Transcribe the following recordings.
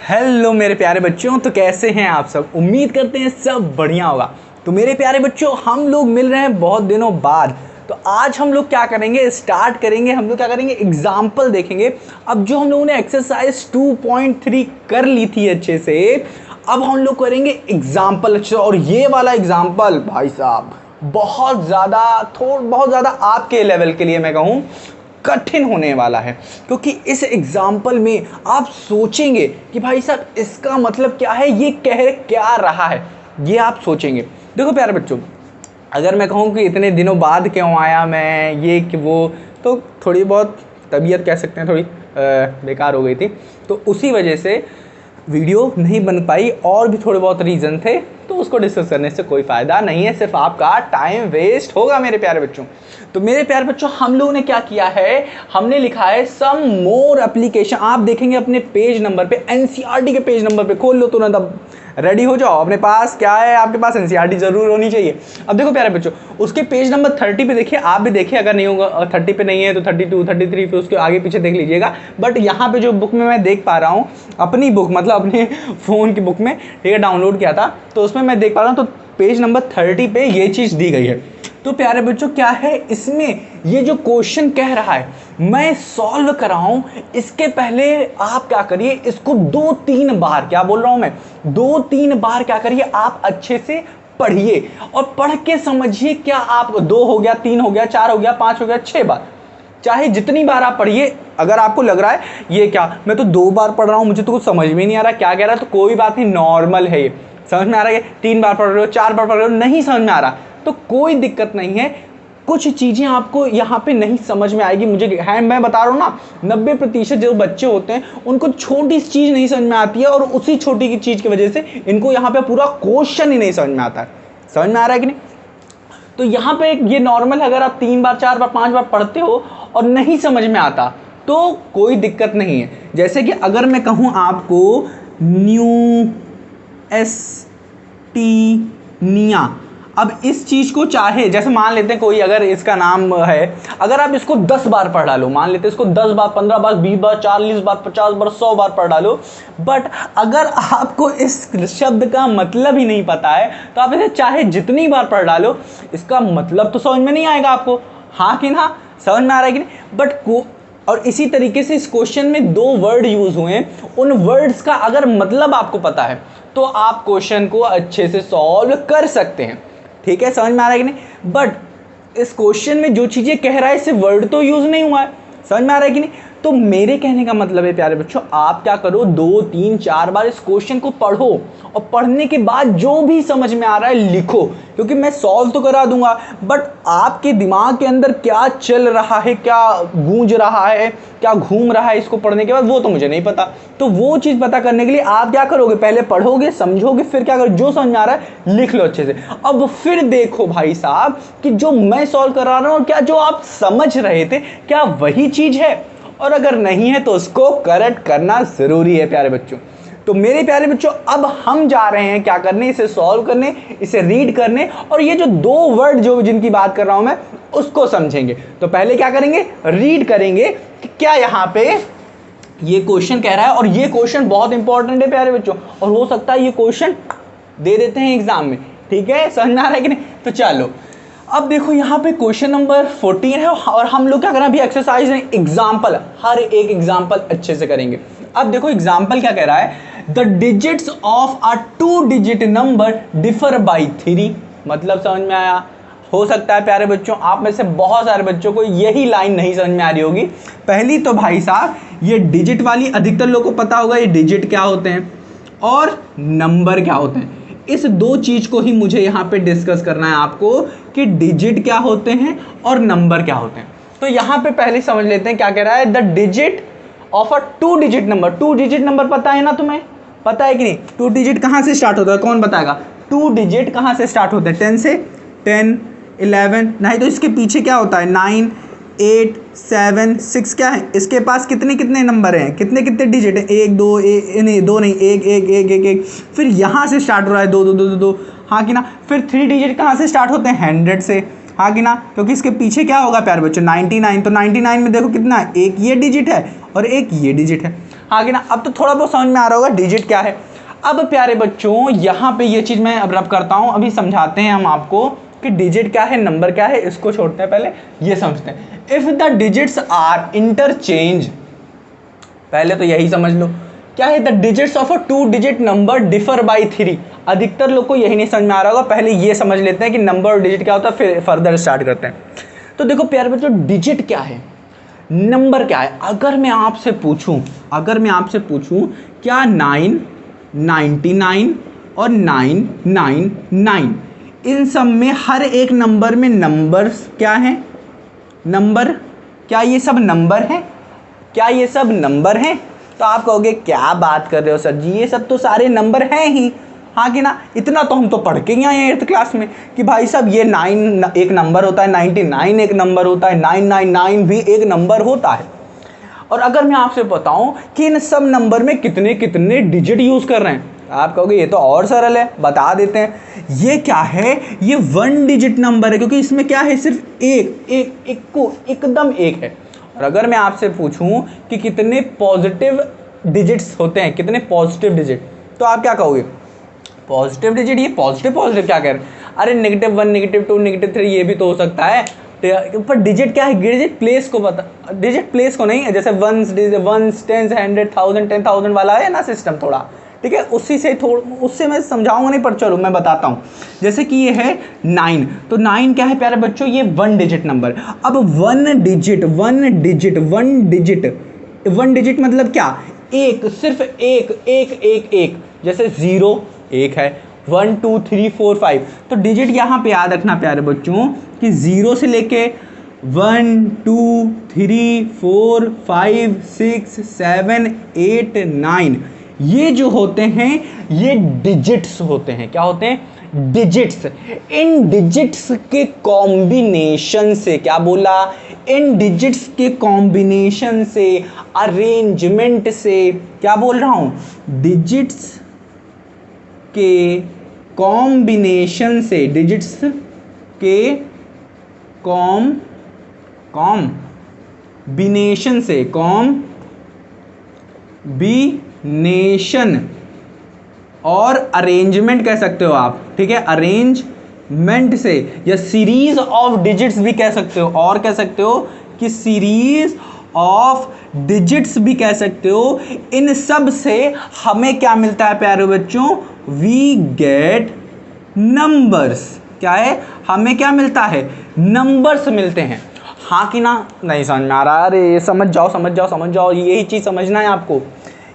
Hello मेरे प्यारे बच्चों, तो कैसे हैं आप सब। उम्मीद करते हैं सब बढ़िया होगा। तो मेरे प्यारे बच्चों, हम लोग मिल रहे हैं बहुत दिनों बाद। तो आज हम लोग क्या करेंगे, स्टार्ट करेंगे। हम लोग क्या करेंगे, एग्जाम्पल देखेंगे। अब जो हम लोगों ने एक्सरसाइज 2.3 कर ली थी अच्छे से, अब हम लोग करेंगे एग्जाम्पल अच्छे। और ये वाला एग्जाम्पल भाई साहब बहुत ज़्यादा आपके लेवल के लिए मैं कहूँ कठिन होने वाला है। क्योंकि इस एग्जाम्पल में आप सोचेंगे कि भाई साहब इसका मतलब क्या है, ये कह क्या रहा है, ये आप सोचेंगे। देखो प्यारे बच्चों, अगर मैं कहूँ कि इतने दिनों बाद क्यों आया मैं, ये कि वो, तो थोड़ी बहुत तबीयत कह सकते हैं थोड़ी बेकार हो गई थी, तो उसी वजह से वीडियो नहीं बन पाई। और भी थोड़े बहुत रीज़न थे, तो उसको डिस्कस करने से कोई फ़ायदा नहीं है, सिर्फ आपका टाइम वेस्ट होगा मेरे प्यारे बच्चों। तो मेरे प्यारे बच्चों, हम लोगों ने क्या किया है, हमने लिखा है सम मोर एप्लीकेशन। आप देखेंगे अपने पेज नंबर पे, एनसीईआरटी के पेज नंबर पे खोल लो तुरंत। अब रेडी हो जाओ, अपने पास क्या है, आपके पास एनसीईआरटी जरूर होनी चाहिए। अब देखो प्यारे बच्चों, उसके पेज नंबर 30 पे देखिए, आप भी देखिए, अगर नहीं होगा 30 पे नहीं है तो 32, 33 पे उसके आगे पीछे देख लीजिएगा। बट यहाँ पे जो बुक में मैं देख पा रहा हूँ, अपनी बुक मतलब अपने फ़ोन की बुक में, ठीक है, डाउनलोड किया था, तो उसमें मैं देख पा रहा हूँ, तो पेज नंबर 30 पे ये चीज़ दी गई है। तो प्यारे बच्चों क्या है इसमें, ये जो क्वेश्चन कह रहा है मैं सॉल्व कर रहा हूं, इसके पहले आप क्या करिए, इसको 2-3 बार, क्या बोल रहा हूं मैं, 2-3 बार क्या करिए, आप अच्छे से पढ़िए और पढ़ के समझिए। क्या आप 2 हो गया, 3 हो गया, 4 हो गया, 5 हो गया, 6 बार, चाहे जितनी बार आप पढ़िए। अगर आपको लग रहा है ये क्या, मैं तो 2 बार पढ़ रहा हूं, मुझे तो कुछ समझ में नहीं आ रहा क्या कह रहा है, तो कोई बात नहीं, नॉर्मल है ये। समझ में आ रहा है, 3 बार पढ़ रहे हो, 4 बार पढ़ रहे हो, नहीं समझ में आ रहा तो कोई दिक्कत नहीं है। कुछ चीज़ें आपको यहाँ पे नहीं समझ में आएगी, मुझे है, मैं बता रहा हूँ ना, 90% जो बच्चे होते हैं उनको छोटी सी चीज़ नहीं समझ में आती है, और उसी छोटी की चीज़ की वजह से इनको यहाँ पे पूरा क्वेश्चन ही नहीं समझ में आता है। समझ में आ रहा है कि नहीं। तो यहाँ पे ये नॉर्मल है, अगर आप 3 बार, 4 बार, 5 बार पढ़ते हो और नहीं समझ में आता तो कोई दिक्कत नहीं है। जैसे कि अगर मैं कहूँ आपको न्यू एस्टीनिया, अब इस चीज़ को चाहे, जैसे मान लेते हैं कोई अगर इसका नाम है, अगर आप इसको 10 बार पढ़ डालो, मान लेते हैं इसको 10 बार, 15 बार, 20 बार, 40 बार, 50 बार, 100 बार पढ़ डालो, बट अगर आपको इस शब्द का मतलब ही नहीं पता है, तो आप इसे चाहे जितनी बार पढ़ डालो, इसका मतलब तो समझ में नहीं आएगा आपको। हाँ कि ना, समझ में आ रहा है कि नहीं। बट और इसी तरीके से इस क्वेश्चन में 2 वर्ड यूज हुए हैं, उन वर्ड्स का अगर मतलब आपको पता है तो आप क्वेश्चन को अच्छे से सॉल्व कर सकते हैं। ठीक है, समझ में आ रहा है कि नहीं। बट इस क्वेश्चन में जो चीजें कह रहा है, इससे वर्ड तो यूज नहीं हुआ है। समझ में आ रहा है कि नहीं। तो मेरे कहने का मतलब है प्यारे बच्चों, आप क्या करो, 2, 3, 4 बार इस क्वेश्चन को पढ़ो, और पढ़ने के बाद जो भी समझ में आ रहा है लिखो। क्योंकि मैं सॉल्व तो करा दूंगा, बट आपके दिमाग के अंदर क्या चल रहा है, क्या गूंज रहा है, क्या घूम रहा है इसको पढ़ने के बाद, वो तो मुझे नहीं पता। तो वो चीज़ पता करने के लिए आप क्या करोगे, पहले पढ़ोगे, समझोगे, फिर क्या करोगे, जो समझ में आ रहा है लिख लो अच्छे से। अब फिर देखो भाई साहब कि जो मैं सॉल्व करा रहा हूँ, क्या जो आप समझ रहे थे क्या वही चीज़ है, और अगर नहीं है तो उसको करेक्ट करना जरूरी है प्यारे बच्चों। तो मेरे प्यारे बच्चों, अब हम जा रहे हैं क्या करने, इसे सॉल्व करने, इसे रीड करने, और ये जो 2 वर्ड जो जिनकी बात कर रहा हूं मैं उसको समझेंगे। तो पहले क्या करेंगे, रीड करेंगे कि क्या यहाँ पे ये क्वेश्चन कह रहा है। और ये क्वेश्चन बहुत इंपॉर्टेंट है प्यारे बच्चों, और हो सकता है ये क्वेश्चन दे देते हैं एग्जाम में। ठीक है, समझ में आ रहा है कि नहीं। तो चलो अब देखो, यहाँ पे क्वेश्चन नंबर 14 है, और हम लोग क्या करें, अभी एक्सरसाइज है, एग्जाम्पल, हर एक एग्जाम्पल अच्छे से करेंगे। अब देखो एग्जाम्पल क्या कह रहा है, the digits of a 2 digit number differ by 3। मतलब समझ में आया। हो सकता है प्यारे बच्चों आप में से बहुत सारे बच्चों को यही लाइन नहीं समझ में आ रही होगी। पहली तो भाई साहब ये डिजिट वाली अधिकतर लोगों को पता होगा, ये डिजिट क्या होते हैं और नंबर क्या होते हैं। इस 2 चीज को ही मुझे यहाँ पे डिस्कस करना है आपको, कि डिजिट क्या होते हैं और नंबर क्या होते हैं। तो यहाँ पे पहले समझ लेते हैं क्या कह रहा है, the digit of a 2 digit number. 2 digit number पता है ना तुम्हें, पता है कि नहीं। 2 डिजिट कहाँ से स्टार्ट होता है, कौन बताएगा। 2 डिजिट कहाँ से स्टार्ट होता है, 10 से, 10, 11, नहीं तो इसके पीछे क्या होता है, 9, 8, 7, 6, क्या है इसके पास, कितने कितने नंबर हैं, कितने कितने डिजिट हैं, 1, 2, नहीं 2 नहीं, 1, 1, 1, 1, 1, फिर यहाँ से स्टार्ट हो रहा है 2, 2, 2, 2, 2, हाँ कि ना। फिर 3 डिजिट कहाँ से स्टार्ट होते हैं, 100 से, हाँ कि ना। क्योंकि इसके पीछे क्या होगा प्यारे बच्चों, 99, तो 99 में देखो कितना है, एक ये डिजिट है और एक ये डिजिट है। हाँ कि ना। अब तो थोड़ा बहुत समझ में आ रहा होगा डिजिट क्या है। अब प्यारे बच्चों यहाँ पे ये चीज़ मैं अब रब करता हूँ, अभी समझाते हैं हम आपको कि डिजिट क्या है, नंबर क्या है, इसको छोड़ते हैं, पहले ये समझते हैं। If the digits are interchange, पहले तो यही समझ लो क्या है, the digits of a 2 digit number differ by 3। अधिकतर लोग को यही नहीं समझ में आ रहा होगा, पहले ये समझ लेते हैं कि नंबर और डिजिट क्या होता है, फिर फर्दर स्टार्ट करते हैं। तो देखो प्यारे बच्चों, डिजिट क्या है, नंबर क्या है। अगर मैं आपसे पूछूं क्या 9, 99 और 999, इन सब में हर एक नंबर में नंबर्स क्या हैं, नंबर, क्या ये सब नंबर हैं, क्या ये सब नंबर हैं? तो आप कहोगे क्या बात कर रहे हो सर जी, ये सब तो सारे नंबर हैं ही। हाँ कि ना, इतना तो हम तो पढ़ के ही आए हैं 8th क्लास में कि भाई साहब ये 9 एक नंबर होता है, 99 एक नंबर होता है, 999 भी एक नंबर होता है। और अगर मैं आपसे बताऊं कि इन सब नंबर में कितने कितने डिजिट यूज़ कर रहे हैं, आप कहोगे ये तो और सरल है, बता देते हैं। ये क्या है, ये 1 डिजिट नंबर है, क्योंकि इसमें क्या है, सिर्फ एक को एकदम एक है। और अगर मैं आपसे पूछूं कि कितने पॉजिटिव डिजिट्स होते हैं, कितने पॉजिटिव डिजिट, तो आप क्या कहोगे, पॉजिटिव डिजिट, ये पॉजिटिव क्या कह रहे हैं, अरे -1, -2, -3 ये भी तो हो सकता है। पर डिजिट क्या है, डिजिट प्लेस को बता, डिजिट प्लेस को नहीं है। जैसे वंस, 10, 100, 1000, 10,000 वाला है ना सिस्टम थोड़ा, ठीक है, उससे मैं समझाऊंगा नहीं, पर चलो मैं बताता हूँ। जैसे कि ये है 9, तो 9 क्या है प्यारे बच्चों, ये 1 डिजिट नंबर। अब 1 डिजिट मतलब क्या, एक, सिर्फ एक। जैसे 0 एक है, 1 2 3 4 5। तो डिजिट यहाँ पे याद रखना प्यारे बच्चों कि 0 से लेके 1 2 3 4 5 6 7 8 9, ये जो होते हैं ये डिजिट्स होते हैं। क्या होते हैं, डिजिट्स। इन डिजिट्स के कॉम्बिनेशन से, क्या बोला, इन डिजिट्स के कॉम्बिनेशन से, अरेंजमेंट से, क्या बोल रहा हूं, डिजिट्स के कॉम्बिनेशन से, डिजिट्स के कॉम्बिनेशन से, कॉम्बिनेशन और अरेंजमेंट कह सकते हो आप, ठीक है, अरेंजमेंट से, या सीरीज ऑफ डिजिट्स भी कह सकते हो, और कह सकते हो कि सीरीज ऑफ डिजिट्स भी कह सकते हो। इन सब से हमें क्या मिलता है प्यारे बच्चों, वी गेट नंबर्स। क्या है, हमें क्या मिलता है, नंबर्स मिलते हैं। हाँ कि ना, नहीं समझ में आ रहा, अरे समझ जाओ, यही चीज़ समझना है आपको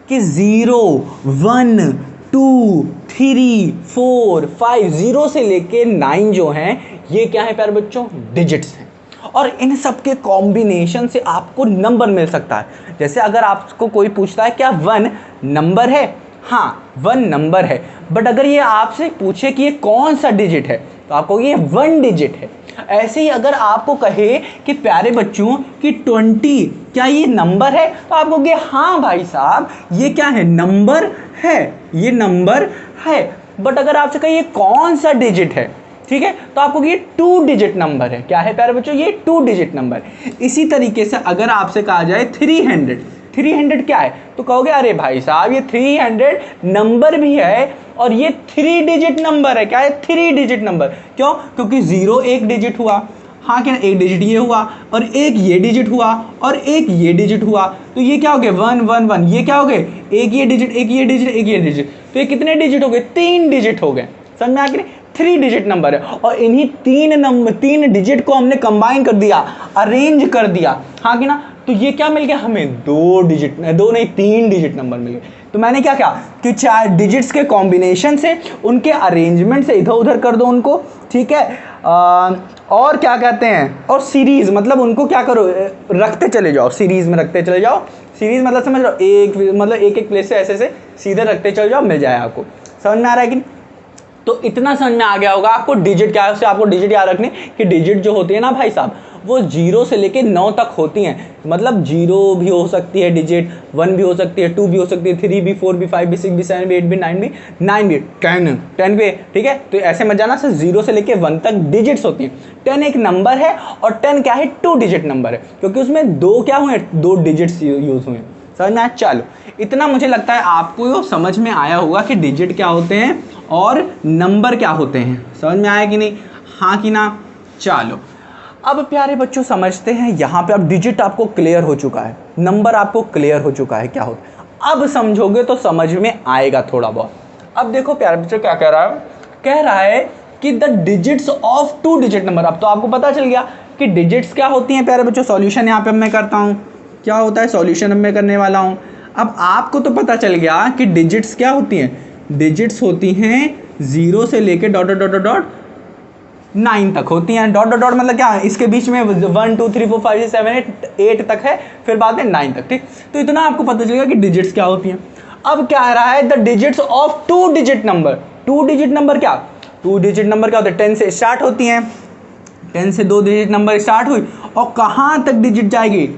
कि 0 1 2 3 4 5, 0 से लेके 9 जो हैं ये क्या है प्यारे बच्चों, डिजिट्स हैं। और इन सब के कॉम्बिनेशन से आपको नंबर मिल सकता है। जैसे अगर आपको कोई पूछता है क्या 1 नंबर है, हाँ 1 नंबर है, बट अगर ये आपसे पूछे कि ये कौन सा डिजिट है, तो आपको ये 1 डिजिट है। ऐसे ही अगर आपको कहे कि प्यारे बच्चों कि 20 क्या ये नंबर है, तो आप कहोगे हाँ भाई साहब ये क्या है, नंबर है, ये नंबर है। बट अगर आपसे कहे ये कौन सा डिजिट है, ठीक है, तो आपको ये 2 डिजिट नंबर है। क्या है प्यारे बच्चों, ये 2 डिजिट नंबर। इसी तरीके से अगर आपसे कहा जाए 300 क्या है, तो कहोगे अरे भाई साहब ये 300 नंबर भी है और ये 3 डिजिट नंबर है। क्या है, 3 डिजिट नंबर। क्यों, क्योंकि 0 एक डिजिट हुआ, हाँ क्या, एक डिजिट ये हुआ, और एक ये डिजिट हुआ, और एक ये डिजिट हुआ, तो ये क्या हो गए, 1 1 1। ये क्या हो गए, एक ये डिजिट, एक ये डिजिट, एक ये डिजिट, तो ये कितने डिजिट हो गए, 3 डिजिट हो गए। समझ में आ गया, 3 डिजिट नंबर है। और इन्हीं 3 डिजिट को हमने कंबाइन कर दिया, अरेंज कर दिया, हाँ कि ना, तो ये क्या मिल गया हमें, 3 डिजिट नंबर मिल गए। तो मैंने क्या किया कि 4 डिजिट्स के कॉम्बिनेशन से, उनके अरेंजमेंट से इधर उधर कर दो उनको, ठीक है, और क्या कहते हैं, और सीरीज मतलब उनको क्या करो, रखते चले जाओ, सीरीज में रखते चले जाओ। सीरीज मतलब समझ लो, एक प्लेस से ऐसे सीधे रखते चले जाओ, मिल जाए आपको। समझ में आ रहा है कि, तो इतना समझ में आ गया होगा आपको डिजिट क्या है। उससे आपको डिजिट याद रखने कि डिजिट जो होती है ना भाई साहब, वो 0 से लेके 9 तक होती हैं। मतलब 0 भी हो सकती है डिजिट, 1 भी हो सकती है, 2 भी हो सकती है, 3 भी, 4 भी, 5 भी, 6 भी, 7 भी, 8 भी, 9 भी, 10 भी, ठीक है। तो ऐसे मत जाना, सिर्फ 0 से लेके 1 तक डिजिट्स होती हैं। 10 एक नंबर है और 10 क्या है, 2 डिजिट नंबर है, क्योंकि उसमें 2 क्या हुए, 2 डिजिट्स यूज हुए। समझ में आया? चलो इतना मुझे लगता है आपको समझ में आया होगा कि डिजिट क्या होते हैं और नंबर क्या होते हैं। समझ में आया कि नहीं? हाँ कि ना? चलो अब प्यारे बच्चों समझते हैं, यहाँ पे अब डिजिट आपको क्लियर हो चुका है, नंबर आपको क्लियर हो चुका है क्या होता है। अब समझोगे तो समझ में आएगा थोड़ा बहुत। अब देखो प्यारे बच्चों क्या कह रहा है, कह रहा है कि the digits of 2 digit number. अब तो आपको पता चल गया कि डिजिट्स क्या होती हैं प्यारे बच्चों। सॉल्यूशन यहाँ पे मैं करता हूँ, क्या होता है सॉल्यूशन अब मैं करने वाला हूँ। अब आपको तो पता चल गया कि डिजिट्स क्या होती हैं। डिजिट्स होती हैं 0 से लेके डॉट डॉट डॉट डॉट 9 तक होती हैं। डॉट डॉट डॉट मतलब क्या है, इसके बीच में 1 2 3 4 5 6 7 8 तक है, फिर बाद में 9 तक। ठीक, तो इतना आपको पता चलेगा कि डिजिट्स क्या होती हैं। अब क्या आ रहा है, the digits of 2 digit number. 2 digit number क्या, 2 डिजिट नंबर क्या होते हैं, 10 से स्टार्ट होती हैं। 10 से 2 डिजिट नंबर स्टार्ट हुई और कहाँ तक डिजिट जाएगी,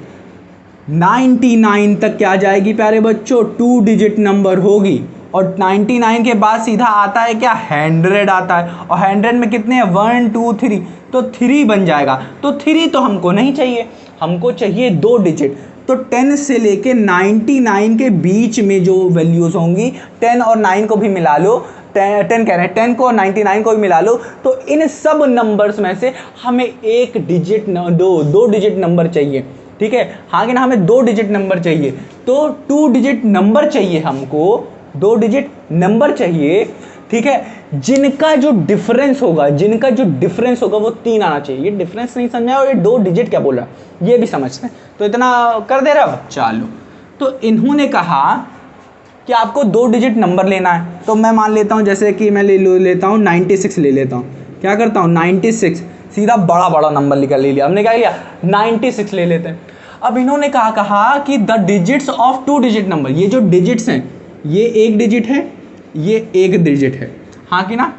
99 तक क्या जाएगी प्यारे बच्चों, 2 डिजिट नंबर होगी। और 99 के बाद सीधा आता है क्या, 100 आता है। और 100 में कितने हैं, 1 2 3, तो 3 बन जाएगा। तो 3 तो हमको नहीं चाहिए, हमको चाहिए 2 डिजिट। तो 10 से लेके 99 के बीच में जो वैल्यूज़ होंगी, 10 और 9 को भी मिला लो, 10 कह रहे हैं, 10 को और 99 को भी मिला लो, तो इन सब नंबर्स में से हमें एक डिजिट दो डिजिट नंबर चाहिए। ठीक है, हाँ कि ना, हमें 2 डिजिट नंबर चाहिए। तो 2 डिजिट नंबर चाहिए हमको, 2 डिजिट नंबर चाहिए। ठीक है, जिनका जो डिफरेंस होगा, वो 3 आना चाहिए। ये डिफरेंस नहीं समझा और ये 2 डिजिट क्या बोल रहा है ये भी समझते हैं। तो इतना कर दे रहा अब। चलो, तो इन्होंने कहा कि आपको 2 डिजिट नंबर लेना है। तो मैं मान लेता हूँ, जैसे कि मैं लेता हूँ 96 ले लेता हूँ। क्या करता हूँ, 96, सीधा बड़ा नंबर ले लिया हमने। क्या लिया, 96 ले लेते हैं। अब इन्होंने कहा कि the digits of 2 digit number, ये जो डिजिट्स हैं, ये 1 डिजिट है, ये 1 डिजिट है। हाँ कि ना,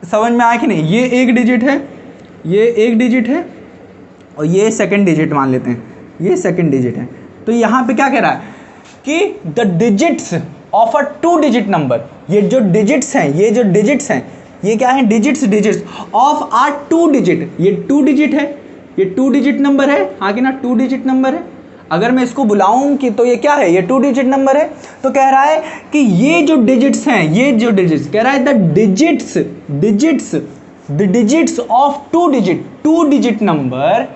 समझ में आया कि नहीं? ये 1 डिजिट है, ये 1 डिजिट है, और ये सेकंड डिजिट मान लेते हैं, ये सेकंड डिजिट है। तो यहाँ पे क्या कह रहा है कि the digits of a 2 digit number, ये जो डिजिट्स हैं, ये क्या है, डिजिट्स ऑफ आ 2 डिजिट, ये 2 डिजिट है, ये 2 डिजिट नंबर है। हाँ कि ना, 2 डिजिट नंबर है। अगर मैं इसको बुलाऊं कि तो ये क्या है, ये 2 डिजिट नंबर है। तो कह रहा है कि ये जो डिजिट्स हैं, ये जो डिजिट्स, कह रहा है the digits of 2 digit number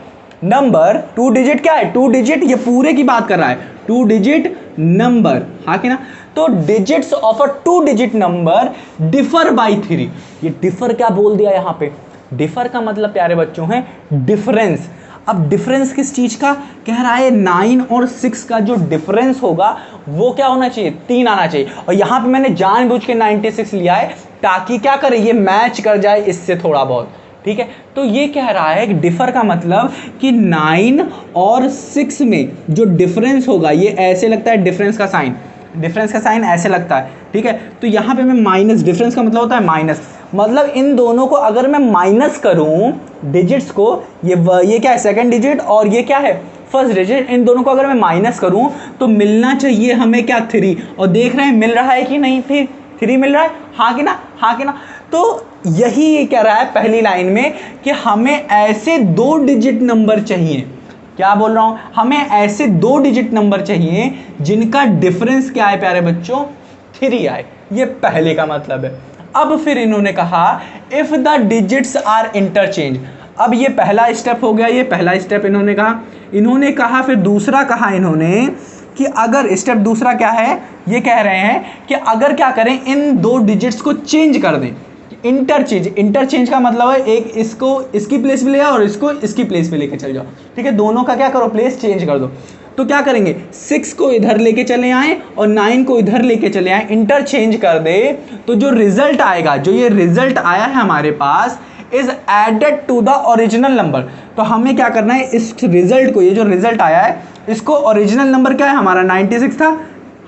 2 digit क्या है, 2 डिजिट, ये पूरे की बात कर रहा है, 2 डिजिट नंबर। हाँ कि ना, तो digits of a 2 digit number differ by 3। ये डिफर क्या बोल दिया यहाँ पे, डिफर का मतलब प्यारे बच्चों है डिफरेंस। अब डिफरेंस किस चीज का, कह रहा है 9 और 6 का जो डिफरेंस होगा वो क्या होना चाहिए, 3 आना चाहिए। और यहाँ पे मैंने जानबूझ के 96 लिया है ताकि क्या करे, ये मैच कर जाए इससे थोड़ा बहुत। ठीक है, तो ये कह रहा है कि डिफर का मतलब कि 9 और 6 में जो डिफरेंस होगा, ये ऐसे लगता है, डिफरेंस का साइन ऐसे लगता है। ठीक है, तो यहाँ पे मैं माइनस, डिफरेंस का मतलब होता है माइनस, मतलब इन दोनों को अगर मैं माइनस करूं डिजिट्स को, ये क्या है, सेकंड डिजिट, और ये क्या है, फर्स्ट डिजिट, इन दोनों को अगर मैं माइनस करूं तो मिलना चाहिए हमें क्या, 3। और देख रहे हैं मिल रहा है कि नहीं, 3 मिल रहा है। हाँ कि ना, तो यही ये कह रहा है पहली लाइन में कि हमें ऐसे 2 डिजिट नंबर चाहिए। क्या बोल रहा हूं, हमें ऐसे 2 डिजिट नंबर चाहिए जिनका डिफरेंस क्या है प्यारे बच्चों, 3 आए। ये पहले का मतलब है। अब फिर इन्होंने कहा if the digits are interchange. अब ये पहला स्टेप हो गया, ये पहला स्टेप इन्होंने कहा फिर दूसरा कहा इन्होंने कि अगर स्टेप दूसरा क्या है, ये कह रहे हैं कि अगर क्या करें, इन 2 डिजिट्स को चेंज कर दें। इंटरचेंज का मतलब है एक इसको इसकी प्लेस पे ले आओ और इसको इसकी प्लेस पे लेके चल जाओ। ठीक है, दोनों का क्या करो, प्लेस चेंज कर दो। तो क्या करेंगे, 6 को इधर लेके चले आए और 9 को इधर लेके चले आए, इंटरचेंज कर दे, तो जो रिजल्ट आएगा, जो ये रिजल्ट आया है हमारे पास, is added to the original number. तो हमें क्या करना है, इस रिजल्ट को, ये जो रिजल्ट आया है, इसको ओरिजिनल नंबर क्या है हमारा, 96 था।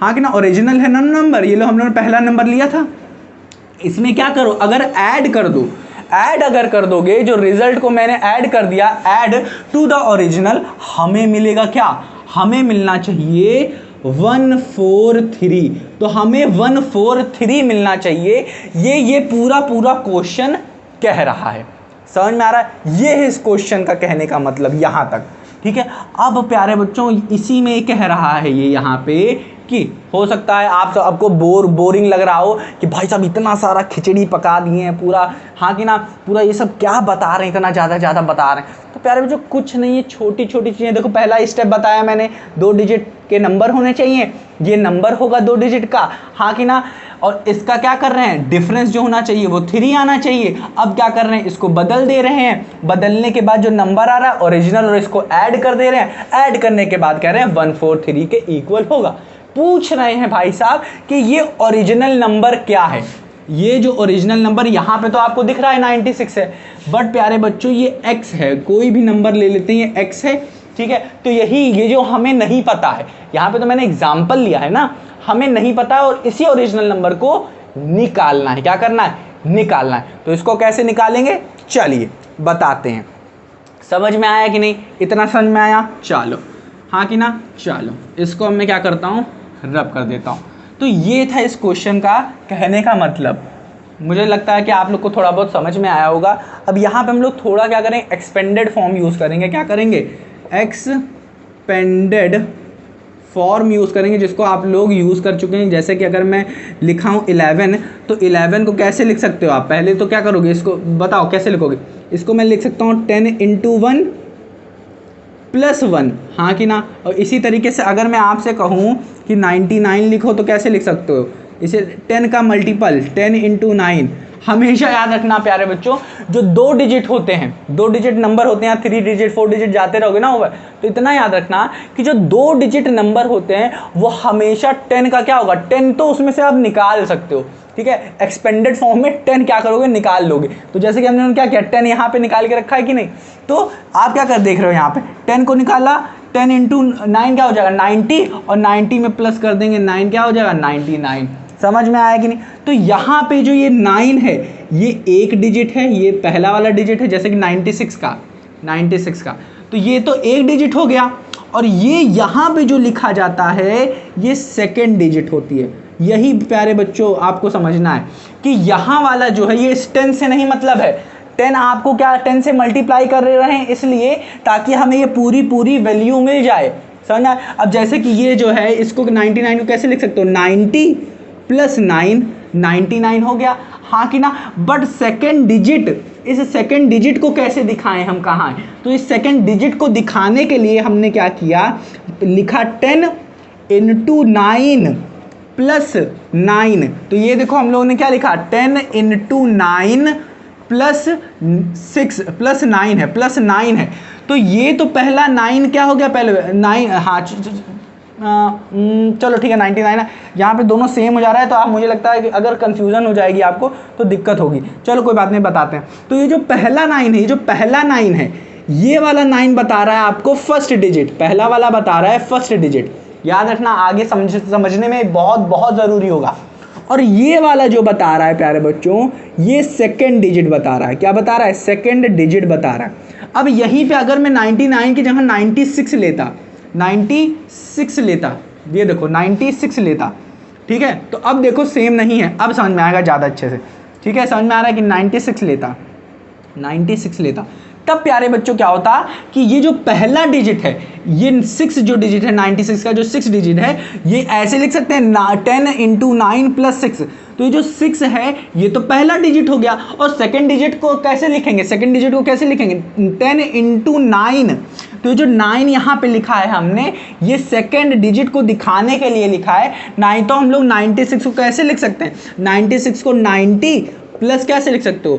हाँ कि ना, ओरिजिनल है ना नंबर, ये लो हम लोगों ने पहला नंबर लिया था। इसमें क्या करो, अगर ऐड कर दो, ऐड अगर कर दोगे, जो रिजल्ट को मैंने ऐड कर दिया, ऐड टू द ओरिजिनल, हमें मिलेगा क्या, हमें मिलना चाहिए 143। तो हमें 143 मिलना चाहिए। ये पूरा क्वेश्चन कह रहा है। समझ में आ रहा है, ये है इस क्वेश्चन का कहने का मतलब। यहां तक ठीक है। अब प्यारे बच्चों इसी में कह रहा है ये यहाँ पे कि हो सकता है आप सबको बोरिंग लग रहा हो कि भाई साहब इतना सारा खिचड़ी पका दिए हैं पूरा, हाँ कि ना, पूरा ये सब क्या बता रहे हैं, इतना ज़्यादा बता रहे हैं। तो प्यारे बच्चों कुछ नहीं है, छोटी छोटी चीज़ें। देखो पहला स्टेप बताया मैंने, 2 डिजिट के नंबर होने चाहिए, ये नंबर होगा 2 डिजिट का, हाँ कि ना। और इसका क्या कर रहे हैं, डिफरेंस जो होना चाहिए वो 3 आना चाहिए। अब क्या कर रहे हैं, इसको बदल दे रहे हैं, बदलने के बाद जो नंबर आ रहा है ओरिजिनल, और इसको ऐड कर दे रहे हैं, ऐड करने के बाद कह रहे हैं 143 के इक्वल होगा। पूछ रहे हैं भाई साहब कि ये ओरिजिनल नंबर क्या है। ये जो ओरिजिनल नंबर यहाँ पे तो आपको दिख रहा है 96 है, बट प्यारे बच्चों ये x है, कोई भी नंबर ले लेते हैं, ये x है, ठीक है। तो ये जो हमें नहीं पता है, यहाँ पे तो मैंने एग्जाम्पल लिया है ना, हमें नहीं पता है, और इसी ओरिजिनल नंबर को निकालना है। क्या करना है, निकालना है। तो इसको कैसे निकालेंगे, चलिए बताते हैं। समझ में आया कि नहीं, इतना समझ में आया, चलो हाँ कि ना, चलो इसको मैं क्या करता हूँ, रब कर देता हूँ। तो ये था इस क्वेश्चन का कहने का मतलब। मुझे लगता है कि आप लोग को थोड़ा बहुत समझ में आया होगा। अब यहाँ पे हम लोग थोड़ा क्या करें, एक्सपेंडेड फॉर्म यूज़ करेंगे। क्या करेंगे, एक्सपेंडेड फॉर्म यूज़ करेंगे, जिसको आप लोग यूज़ कर चुके हैं। जैसे कि अगर मैं लिखा हूँ 11, तो 11 को कैसे लिख सकते हो आप, पहले तो क्या करोगे, इसको बताओ कैसे लिखोगे। इसको मैं लिख सकता हूँ 10 × 1 + 1, हाँ कि ना। और इसी तरीके से अगर मैं आपसे कहूँ कि 99 लिखो तो कैसे लिख सकते हो, इसे 10 का मल्टीपल 10 × 9। हमेशा याद रखना प्यारे बच्चों, जो 2 डिजिट होते हैं, 2 डिजिट नंबर होते हैं, 3 डिजिट 4 डिजिट जाते रहोगे ना ओवर, तो इतना याद रखना कि जो 2 डिजिट नंबर होते हैं वो हमेशा 10 का क्या होगा, 10 तो उसमें से आप निकाल सकते हो, ठीक है। एक्सपेंडेड फॉर्म में 10 क्या करोगे, निकाल लोगे। तो जैसे कि हमने क्या किया, 10 यहाँ पे निकाल के रखा है कि नहीं, तो आप क्या कर देख रहे हो, यहाँ पे 10 को निकाला, 10 × 9 क्या हो जाएगा 90, और 90 में प्लस कर देंगे 9 क्या हो जाएगा 99। समझ में आया कि नहीं। तो यहाँ पे जो ये 9 है ये एक डिजिट है, ये पहला वाला डिजिट है, जैसे कि 96 का, तो ये तो एक डिजिट हो गया। और ये यहाँ पे जो लिखा जाता है ये सेकेंड डिजिट होती है। यही प्यारे बच्चों आपको समझना है कि यहाँ वाला जो है ये 10 से नहीं मतलब है, 10 आपको क्या 10 से मल्टीप्लाई कर रहे हैं इसलिए ताकि हमें ये पूरी वैल्यू मिल जाए, समझना। अब जैसे कि ये जो है इसको 99 को कैसे लिख सकते हो, 90 + 9 99 हो गया, हाँ कि ना। बट सेकेंड डिजिट, इस सेकेंड डिजिट को कैसे दिखाएं हम, कहाँ है, तो इस सेकेंड डिजिट को दिखाने के लिए हमने क्या किया, लिखा 10 × 9 + 9। तो ये देखो हम लोगों ने क्या लिखा, 10 × 9 + 9 है, +9 है। तो ये तो पहला 9 क्या हो गया, पहले 9, हाँ चलो ठीक है 99 है। यहाँ पे दोनों सेम हो जा रहा है, तो आप, मुझे लगता है कि अगर कंफ्यूजन हो जाएगी आपको तो दिक्कत होगी। चलो कोई बात नहीं, बताते हैं। तो ये जो पहला 9 है, ये जो पहला 9 है, ये वाला 9 बता रहा है आपको फर्स्ट डिजिट, पहला वाला बता रहा है फर्स्ट डिजिट। याद रखना, आगे समझने में बहुत ज़रूरी होगा। और ये वाला जो बता रहा है प्यारे बच्चों, ये सेकेंड डिजिट बता रहा है। क्या बता रहा है, सेकेंड डिजिट बता रहा है। अब यहीं पे अगर मैं 99 की जगह 96 लेता, 96 लेता, ये देखो 96 लेता, ठीक है, तो अब देखो सेम नहीं है, अब समझ में आएगा ज़्यादा अच्छे से, ठीक है। समझ में आ रहा है कि 96 लेता, तब प्यारे बच्चों क्या होता कि ये जो पहला डिजिट है, ये 6 जो डिजिट है 96 का जो 6 डिजिट है, ये ऐसे लिख सकते हैं 10 × 9 + 6। तो ये जो 6 है ये तो पहला डिजिट हो गया। और सेकंड डिजिट को कैसे लिखेंगे, 10 × 9। तो ये जो 9 यहाँ पे लिखा है हमने, ये सेकंड डिजिट को दिखाने के लिए लिखा है। नहीं तो हम लोग 96 को कैसे लिख सकते हैं, 96 को 90 प्लस कैसे लिख सकते हो,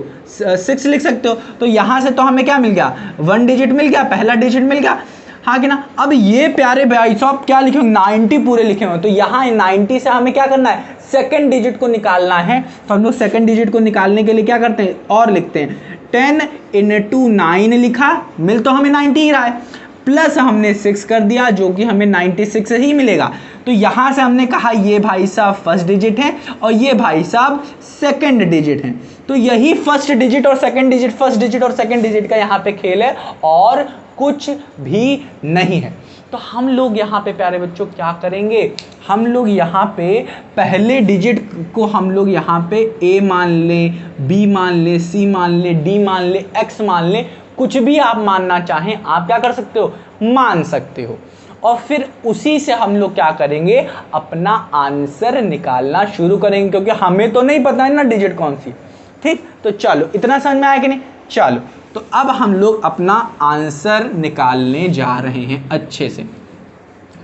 6 लिख सकते हो। तो यहाँ से तो हमें क्या मिल गया, 1 डिजिट मिल गया, पहला डिजिट मिल गया, हाँ कि ना। अब ये प्यारे भाई साहब क्या लिखे हुए, 90 पूरे लिखे हुए, तो यहाँ 90 से हमें क्या करना है, सेकंड डिजिट को निकालना है। तो हम लोग सेकंड डिजिट को निकालने के लिए क्या करते हैं, और लिखते हैं 10 × 9 लिखा, मिल तो हमें 90 ही रहा है, प्लस हमने 6 कर दिया जो कि हमें 96 ही मिलेगा। तो यहाँ से हमने कहा ये भाई साहब फर्स्ट डिजिट है और ये भाई साहब सेकंड डिजिट है। तो यही फर्स्ट डिजिट और सेकंड डिजिट, फर्स्ट डिजिट और सेकंड डिजिट का यहाँ पे खेल है और कुछ भी नहीं है। तो हम लोग यहाँ पे प्यारे बच्चों क्या करेंगे, हम लोग यहाँ पे पहले डिजिट को हम लोग यहाँ पे A मान ले, B मान ले, C मान ले, D मान ले, X मान ले, कुछ भी आप मानना चाहें आप क्या कर सकते हो, मान सकते हो। और फिर उसी से हम लोग क्या करेंगे, अपना आंसर निकालना शुरू करेंगे, क्योंकि हमें तो नहीं पता है ना डिजिट कौन सी। ठीक, तो चलो इतना समझ में आया कि नहीं। चलो तो अब हम लोग अपना आंसर निकालने जा रहे हैं अच्छे से।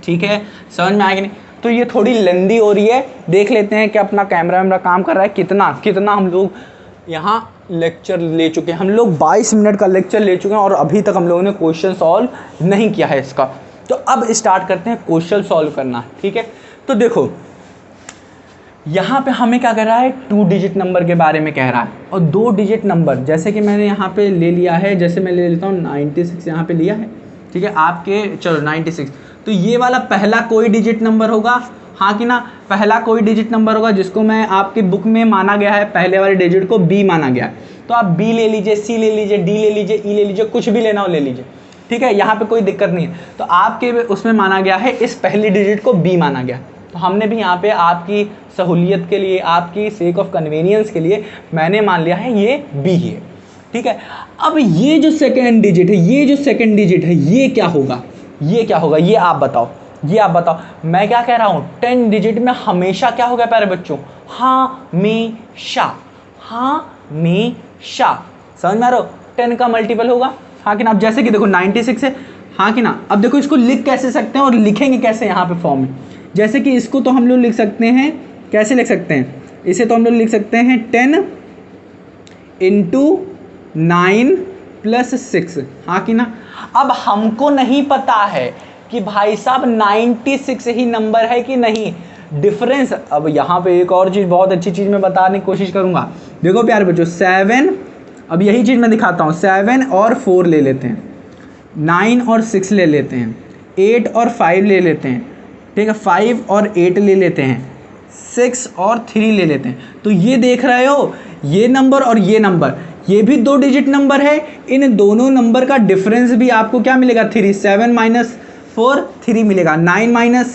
ठीक है, समझ में आया कि नहीं। तो ये थोड़ी लंबी हो रही है, देख लेते हैं कि अपना कैमरा वैमरा काम कर रहा है, कितना हम लोग यहाँ लेक्चर ले चुके हैं। हम लोग 22 मिनट का लेक्चर ले चुके हैं और अभी तक हम लोगों ने क्वेश्चन सॉल्व नहीं किया है इसका। तो अब स्टार्ट करते हैं क्वेश्चन सॉल्व करना। ठीक है, तो देखो यहाँ पे हमें क्या कह रहा है, 2 डिजिट नंबर के बारे में कह रहा है। और 2 डिजिट नंबर जैसे कि मैंने यहाँ पे ले लिया है, जैसे मैं ले लेता हूँ 96 यहाँ पे लिया है। ठीक है, आपके चलो 96, तो ये वाला पहला कोई डिजिट नंबर होगा, हाँ कि ना, पहला कोई डिजिट नंबर होगा जिसको मैं आपकी बुक में माना गया है, पहले वाले डिजिट को बी माना गया है। तो आप बी ले लीजिए, सी ले लीजिए, डी ले लीजिए, ई ले लीजिए, कुछ भी लेना हो ले लीजिए। ठीक है, यहाँ पे कोई दिक्कत नहीं है। तो आपके उसमें माना गया है, इस पहली डिजिट को बी माना गया। तो हमने भी यहाँ पे आपकी सहूलियत के लिए, आपकी सेक ऑफ कन्वीनियंस के लिए मैंने मान लिया है ये बी है। ठीक है, अब ये जो सेकेंड डिजिट है, ये क्या होगा, ये आप बताओ, मैं क्या कह रहा हूँ, 10 डिजिट में हमेशा क्या होगा प्यारे बच्चों, हमेशा, समझ में आ रहा हो, 10 का मल्टीपल होगा, हाँ कि ना। अब जैसे कि देखो 96 है, हाँ कि ना। अब देखो इसको लिख कैसे सकते हैं और लिखेंगे कैसे यहाँ पे फॉर्म में, जैसे कि इसको तो हम लोग लिख सकते हैं, कैसे लिख सकते हैं, इसे तो हम लोग लिख सकते हैं 10 × 9 + 6, हाँ कि ना। अब हमको नहीं पता है कि भाई साहब 96 ही नंबर है कि नहीं, डिफरेंस। अब यहाँ पे एक और चीज़, बहुत अच्छी चीज़ मैं बताने की कोशिश करूँगा। देखो प्यारे बच्चों 7, अब यही चीज़ मैं दिखाता हूँ, 7 और 4 ले लेते हैं, 9 और 6 ले लेते हैं, 8 और 5 ले लेते हैं। ठीक है, 5 और 8 ले लेते हैं, 6 और 3 ले लेते हैं। तो ये देख रहे हो, ये नंबर और ये नंबर, ये भी 2 डिजिट नंबर है। इन दोनों नंबर का डिफरेंस भी आपको क्या मिलेगा, 3। 7 - 4 3 मिलेगा, 9 -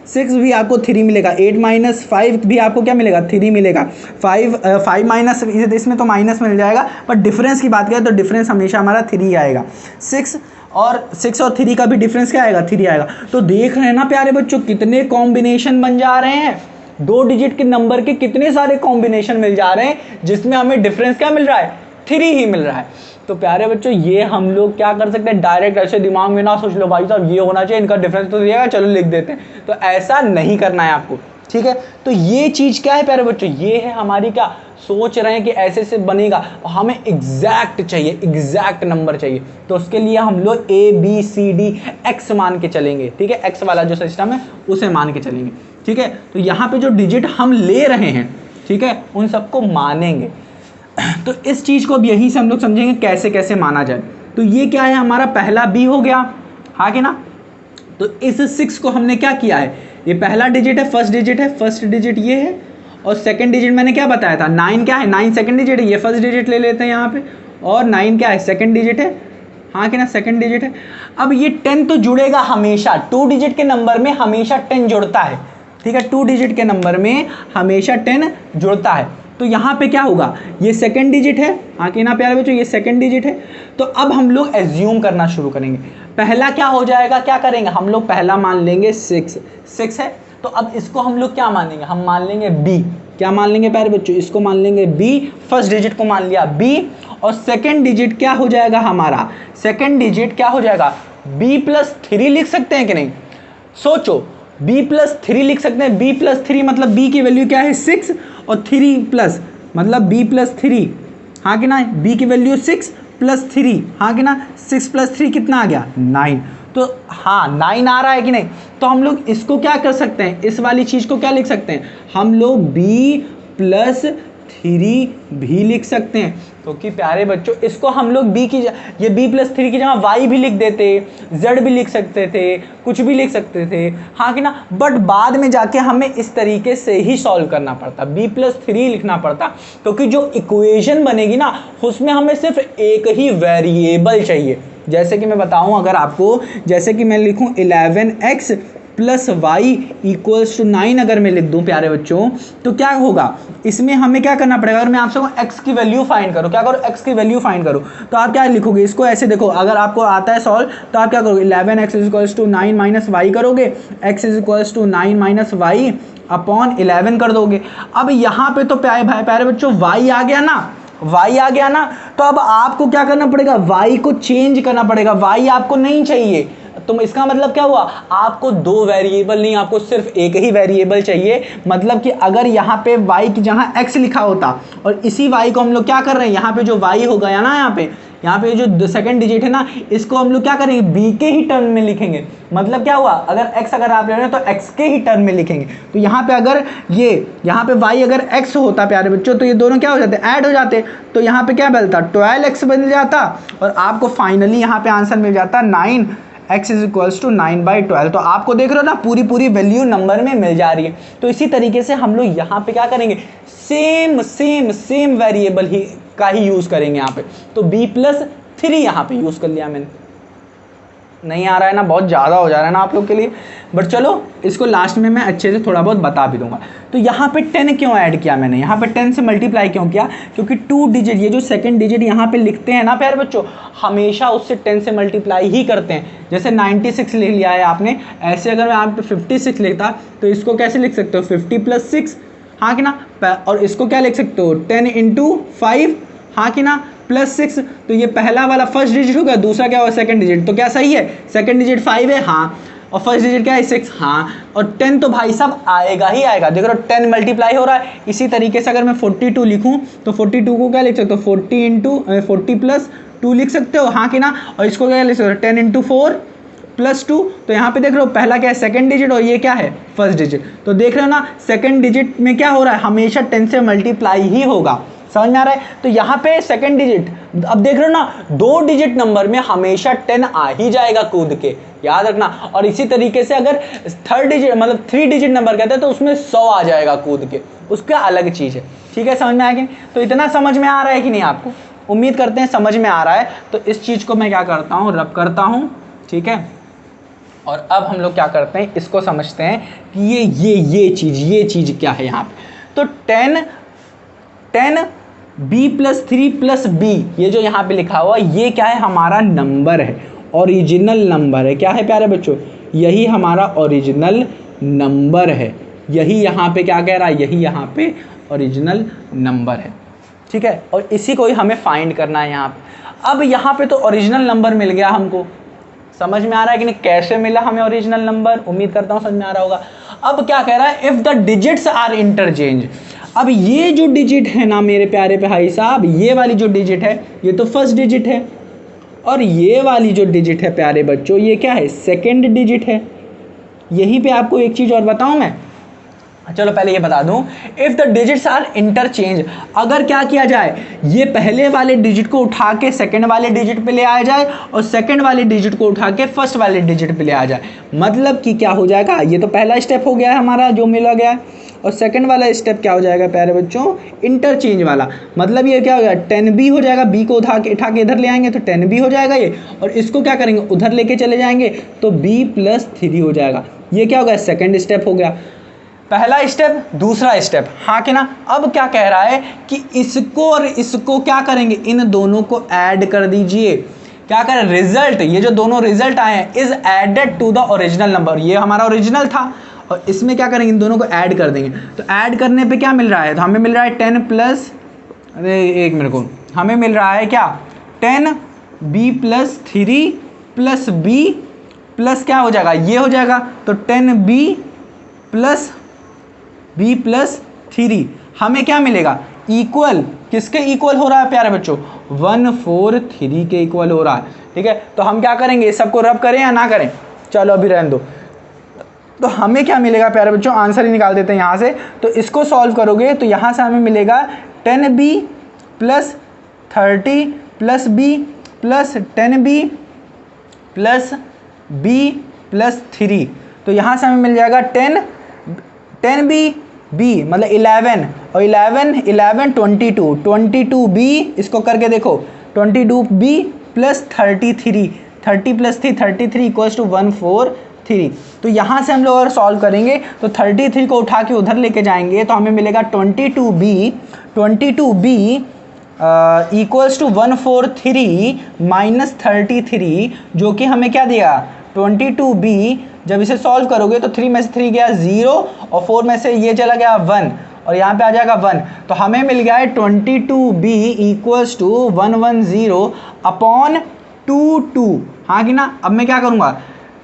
6 भी आपको 3 मिलेगा, 8 - 5 भी आपको क्या मिलेगा, 3 मिलेगा। 5 माइनस, इसमें तो माइनस मिल जाएगा, पर डिफरेंस की बात करें तो डिफरेंस हमेशा हमारा 3 आएगा। 6 और 3 का भी डिफरेंस क्या आएगा, 3 आएगा। तो देख रहे हैं ना प्यारे बच्चों, कितने कॉम्बिनेशन बन जा रहे हैं, 2 डिजिट के नंबर के कितने सारे कॉम्बिनेशन मिल जा रहे हैं, जिसमें हमें डिफरेंस क्या मिल रहा है, 3 ही मिल रहा है। तो प्यारे बच्चों ये हम लोग क्या कर सकते हैं, डायरेक्ट ऐसे दिमाग में ना सोच लो भाई साहब ये होना चाहिए, इनका डिफरेंस तो दिएगा, चलो लिख देते हैं। तो ऐसा नहीं करना है आपको। ठीक है, तो ये चीज़ क्या है प्यारे बच्चों, ये है हमारी क्या, सोच रहे हैं कि ऐसे से बनेगा, हमें एग्जैक्ट चाहिए, एग्जैक्ट नंबर चाहिए। तो उसके लिए हम लोग ABCD X मान के चलेंगे। ठीक है, X वाला जो सिस्टम है उसे मान के चलेंगे। ठीक है, तो यहाँ पे जो डिजिट हम ले रहे हैं, ठीक है, उन सबको मानेंगे। तो इस चीज़ को अब यहीं से हम लोग समझेंगे कैसे कैसे माना जाए। तो ये क्या है, हमारा पहला B हो गया, हाँ कि ना। तो इस 6 को हमने क्या किया है, ये पहला डिजिट है, फर्स्ट डिजिट ये है, और सेकंड डिजिट मैंने क्या बताया था, 9 क्या है, 9 सेकंड डिजिट है, ये फर्स्ट डिजिट ले लेते हैं यहाँ पे, और 9 क्या है, सेकंड डिजिट है, हाँ कि ना, सेकंड डिजिट है। अब ये 10 तो जुड़ेगा हमेशा, 2 डिजिट के नंबर में हमेशा 10 जुड़ता है। ठीक है, 2 डिजिट के नंबर में हमेशा 10 जुड़ता है। तो यहाँ पे क्या होगा, ये सेकंड डिजिट है, हाँ कि ना प्यारे बच्चों, ये सेकंड डिजिट है। तो अब हम लोग एज्यूम करना शुरू करेंगे। पहला क्या हो जाएगा, क्या करेंगे हम लोग, पहला मान लेंगे 6 है। तो अब इसको हम लोग क्या मानेंगे, हम मान लेंगे B। क्या मान लेंगे प्यारे बच्चों, इसको मान लेंगे B, फर्स्ट डिजिट को मान लिया B, और सेकंड डिजिट क्या हो जाएगा हमारा, सेकंड डिजिट क्या हो जाएगा, B+3 लिख सकते हैं कि नहीं, सोचो, B+3 लिख सकते हैं। B+3 मतलब B की वैल्यू क्या है, 6, और 3+ मतलब B+3, हाँ कि ना, B की वैल्यू 6 + 3, हाँ कि ना, 6 + 3 कितना आ गया, 9। तो हाँ 9 आ रहा है कि नहीं। तो हम लोग इसको क्या कर सकते हैं, इस वाली चीज़ को क्या लिख सकते हैं, हम लोग B+3 भी लिख सकते हैं। क्योंकि प्यारे बच्चों इसको हम लोग ये B+3 की जगह Y भी लिख देते, Z भी लिख सकते थे, कुछ भी लिख सकते थे, हाँ कि ना। बट बाद में जाके हमें इस तरीके से ही सॉल्व करना पड़ता, B+3 लिखना पड़ता, क्योंकि जो इक्वेशन बनेगी ना उसमें हमें सिर्फ एक ही वेरिएबल चाहिए। जैसे कि मैं बताऊं अगर आपको, जैसे कि मैं लिखूं 11x plus Y equals to 9 अगर मैं लिख दूं प्यारे बच्चों, तो क्या होगा इसमें हमें क्या करना पड़ेगा। अगर मैं आपसे कहूं एक्स की वैल्यू फाइंड करो, क्या करो, एक्स की वैल्यू फाइंड करो, तो आप क्या लिखोगे इसको ऐसे देखो, अगर आपको आता है सॉल्व तो आप क्या करोगे 11x is equals to 9 minus y करोगे, x is equals to 9 minus y upon 11 कर दोगे। अब यहाँ पे तो प्यारे बच्चों y आ गया ना, y आ गया ना, तो अब आपको क्या करना पड़ेगा, y को चेंज करना पड़ेगा, y आपको नहीं चाहिए। तो इसका मतलब क्या हुआ, आपको दो वेरिएबल नहीं, आपको सिर्फ एक ही वेरिएबल चाहिए। मतलब कि अगर यहाँ पे y की जहाँ x लिखा होता और इसी y को हम लोग क्या कर रहे हैं, यहाँ पे जो y हो गया ना, यहाँ पे जो सेकंड डिजिट है ना, इसको हम लोग क्या करेंगे b के ही टर्म में लिखेंगे। मतलब क्या हुआ, अगर x अगर आप ले रहे हैं तो x के ही टर्म में लिखेंगे। तो यहाँ पे अगर यहाँ पे y अगर x होता प्यारे बच्चों, तो ये दोनों क्या हो जाते, ऐड हो जाते, तो यहाँ पे क्या बनता 12x बन जाता और आपको फाइनली यहाँ पे आंसर मिल जाता 9x इज इक्वल्स टू 9/12। तो आपको देख रहे हो ना पूरी वैल्यू नंबर में मिल जा रही है। तो इसी तरीके से हम लोग यहाँ पे क्या करेंगे, सेम वेरिएबल ही का ही यूज करेंगे यहाँ पे। तो b+3 यहाँ पे यूज कर लिया मैंने। नहीं आ रहा है ना, बहुत ज़्यादा हो जा रहा है ना आप लोग के लिए, बट चलो इसको लास्ट में मैं अच्छे से थोड़ा बहुत बता भी दूंगा। तो यहाँ पे 10 क्यों ऐड किया मैंने, यहाँ पे 10 से मल्टीप्लाई क्यों किया, क्योंकि 2 डिजिट, ये जो सेकंड डिजिट यहाँ पे लिखते हैं ना प्यारे बच्चों, हमेशा उससे 10 से मल्टीप्लाई ही करते हैं। जैसे 96 लिख लिया है आपने, ऐसे अगर मैं आप पे 56 लिखता तो इसको कैसे लिख सकते हो 50 + 6, हाँ कि ना, और इसको क्या लिख सकते हो 10 × 5, हाँ कि ना, +6। तो ये पहला वाला फर्स्ट डिजिट हो गया, दूसरा क्या होगा सेकंड डिजिट। तो क्या सही है, सेकंड डिजिट 5 है, हाँ, और फर्स्ट डिजिट क्या है 6, हाँ, और 10 तो भाई साहब आएगा ही आएगा। देख रहे हो 10 मल्टीप्लाई हो रहा है। इसी तरीके से अगर मैं 42 लिखूं तो 42 को क्या लिख सकते हो 40 + 2 लिख सकते हो, हाँ कि ना, और इसको क्या लिख सकते हो 10 × 4 + 2। तो यहाँ पे देख रहे हो पहला क्या है सेकंड डिजिट और ये क्या है फर्स्ट डिजिट। तो देख रहे हो ना सेकंड डिजिट में क्या हो रहा है, हमेशा 10 से मल्टीप्लाई ही होगा। समझ में आ रहा है। तो यहाँ पे सेकंड डिजिट, अब देख रहे हो ना 2 डिजिट नंबर में हमेशा 10 आ ही जाएगा कूद के, याद रखना। और इसी तरीके से अगर थर्ड डिजिट मतलब 3 डिजिट नंबर कहते हैं तो उसमें 100 आ जाएगा कूद के, उसका अलग चीज़ है। ठीक है, समझ में आएगी। तो इतना समझ में आ रहा है कि नहीं आपको, उम्मीद करते हैं समझ में आ रहा है। तो इस चीज़ को मैं क्या करता हूँ, रब करता हूँ, ठीक है। और अब हम लोग क्या करते हैं, इसको समझते हैं कि ये चीज़ क्या है यहाँ पे। तो 10 b+3 + b, ये जो यहाँ पे लिखा हुआ ये क्या है, हमारा नंबर है, ओरिजिनल नंबर है। क्या है प्यारे बच्चों, यही हमारा ओरिजिनल नंबर है। यही यहाँ पे क्या कह रहा है, यही यहाँ पे ओरिजिनल नंबर है। ठीक है, और इसी को ही हमें फाइंड करना है यहाँ पे। अब यहाँ पे तो ओरिजिनल नंबर मिल गया हमको, समझ में आ रहा है कि नहीं, कैसे मिला हमें ओरिजिनल नंबर, उम्मीद करता हूँ समझ में आ रहा होगा। अब क्या कह रहा है, if the digits are interchange. अब ये जो डिजिट है ना मेरे प्यारे भाई साहब, ये वाली जो डिजिट है ये तो फर्स्ट डिजिट है, और ये वाली जो डिजिट है प्यारे बच्चों ये क्या है, सेकंड डिजिट है। यहीं पे आपको एक चीज़ और बताऊं मैं, चलो पहले ये बता दूं, if the digits are interchange, अगर क्या किया जाए, ये पहले वाले डिजिट को उठा के सेकंड वाले डिजिट पे ले आया जाए और सेकंड वाले डिजिट को उठा के फर्स्ट वाले डिजिट पे ले आ जाए, मतलब कि क्या हो जाएगा, ये तो पहला स्टेप हो गया है हमारा जो मिला गया है, और सेकंड वाला स्टेप क्या हो जाएगा प्यारे बच्चों, इंटरचेंज वाला। मतलब ये क्या हो जाएगा 10b हो जाएगा, b को उठा के इधर ले आएंगे तो 10b हो जाएगा ये, और इसको क्या करेंगे उधर लेके चले जाएंगे तो b+3 हो जाएगा। ये क्या हो गया, सेकंड स्टेप हो गया। पहला स्टेप, दूसरा स्टेप, हाँ कि ना। अब क्या कह रहा है कि इसको और इसको क्या करेंगे, इन दोनों को ऐड कर दीजिए। क्या करें, रिजल्ट, ये जो दोनों रिजल्ट आए हैं is added to the original number, ये हमारा ओरिजिनल था और इसमें क्या करेंगे, इन दोनों को ऐड कर देंगे। तो ऐड करने पे क्या मिल रहा है, तो हमें मिल रहा है 10 प्लस, अरे एक मिनट को, हमें मिल रहा है क्या 10b+3 + b प्लस क्या हो जाएगा, ये हो जाएगा। तो 10b+3 हमें क्या मिलेगा, इक्वल, किसके इक्वल हो रहा है प्यारे बच्चों, 143 के इक्वल हो रहा है। ठीक है, तो हम क्या करेंगे, सबको रब करें या ना करें, चलो अभी रहने दो। तो हमें क्या मिलेगा प्यारे बच्चों, आंसर ही निकाल देते हैं यहाँ से। तो इसको सॉल्व करोगे तो यहाँ से हमें मिलेगा 10b+30 + b + 10b+b+3। तो यहाँ से हमें मिल जाएगा 10b मतलब 11 और 11 22b, इसको करके देखो 22b + 33, 30 + 3 33 = 143। 3। तो यहाँ से हम लोग अगर सॉल्व करेंगे तो 33 को उठा के उधर लेके जाएंगे तो हमें मिलेगा 22b इक्वल्स टू 143 माइनस 33, जो कि हमें क्या दिया 22b। जब इसे सॉल्व करोगे तो 3 में से 3 गया 0 और 4 में से ये चला गया 1 और यहाँ पे आ जाएगा 1। तो हमें मिल गया है 22b इक्वल्स टू 110 अपॉन 22। हाँ कि ना। अब मैं क्या करूँगा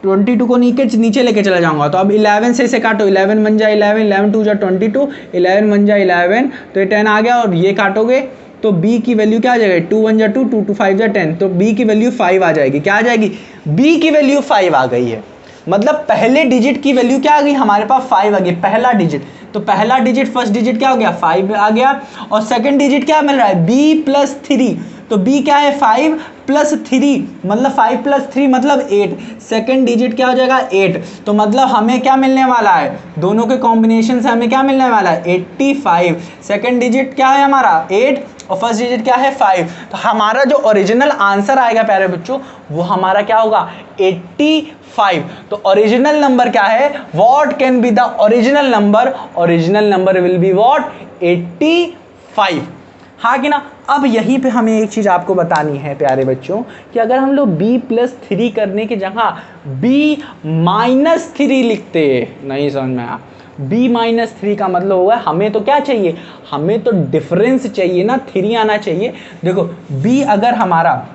22 को नीचे लेके चला जाऊंगा। तो अब 11 से इसे काटो, 11 बन जाए 11, 11 2 जा 22, 11 बन जाए 11, तो ये 10 आ गया। और ये काटोगे तो b की वैल्यू क्या आ जाएगी 2 1 जा 2, 2 2 5 जा 10, तो b की वैल्यू 5 आ जाएगी। क्या आ जाएगी b की वैल्यू 5 आ गई है। मतलब पहले डिजिट की वैल्यू क्या आ गई हमारे पास 5 आ गई, पहला डिजिट। तो पहला डिजिट फर्स्ट डिजिट क्या हो गया 5 आ गया। और सेकंड डिजिट क्या मिल रहा है b प्लस 3, तो b क्या है 5 प्लस 3, मतलब 5 प्लस 3 मतलब 8। सेकंड डिजिट क्या हो जाएगा 8। तो मतलब हमें क्या मिलने वाला है दोनों के कॉम्बिनेशन से हमें क्या मिलने वाला है 85। सेकंड डिजिट क्या है हमारा 8 और फर्स्ट डिजिट क्या है 5। तो हमारा जो ओरिजिनल आंसर आएगा प्यारे बच्चों वो हमारा क्या होगा 85। तो ओरिजिनल नंबर क्या है what can be the original number, original number will be what 85। हाँ कि ना। अब यहीं पे हमें एक चीज आपको बतानी है प्यारे बच्चों कि अगर हम लोग b प्लस 3 करने की जगह b माइनस 3 लिखते, नहीं समझ में आया। b माइनस 3 का मतलब होगा हमें तो क्या चाहिए, हमें तो डिफरेंस चाहिए ना, 3 आना चाहिए। देखो b अगर हमारा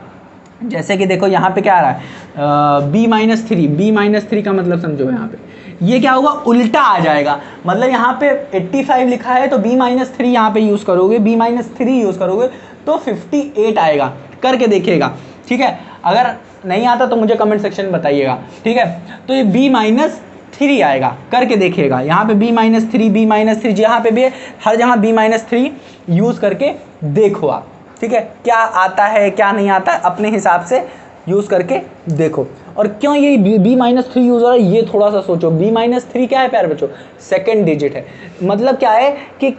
जैसे कि देखो यहाँ पे क्या आ रहा है b माइनस 3 का मतलब समझो यहाँ पे ये क्या होगा उल्टा आ जाएगा। मतलब यहाँ पे 85 लिखा है तो b माइनस 3 यहाँ पे यूज़ करोगे, b माइनस 3 यूज़ करोगे तो 58 आएगा। करके देखिएगा ठीक है। अगर नहीं आता तो मुझे कमेंट सेक्शन में बताइएगा ठीक है। तो ये b माइनस 3 आएगा, करके देखिएगा। यहाँ पे b माइनस 3 जहाँ पे भी है हर जगह b माइनस 3 यूज़ करके देखो आप ठीक है। क्या आता है क्या नहीं आता है अपने हिसाब से यूज़ करके देखो। और क्यों ये b माइनस 3 यूज़ हो रहा है ये थोड़ा सा सोचो। b माइनस 3 क्या है प्यारे बच्चों सेकंड डिजिट है। मतलब क्या है कि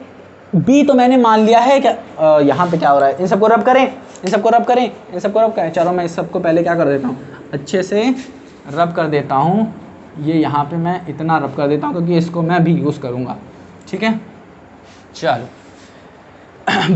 b तो मैंने मान लिया है क्या यहाँ पे क्या हो रहा है इन सबको रब करें, इन सबको रब करें, इन सबको रब करें। चलो मैं इस सबको पहले क्या कर देता हूँ अच्छे से रब कर देता हूँ। ये यहाँ पे मैं इतना रब कर देता हूँ क्योंकि इसको मैं भी यूज़ करूँगा ठीक है। चलो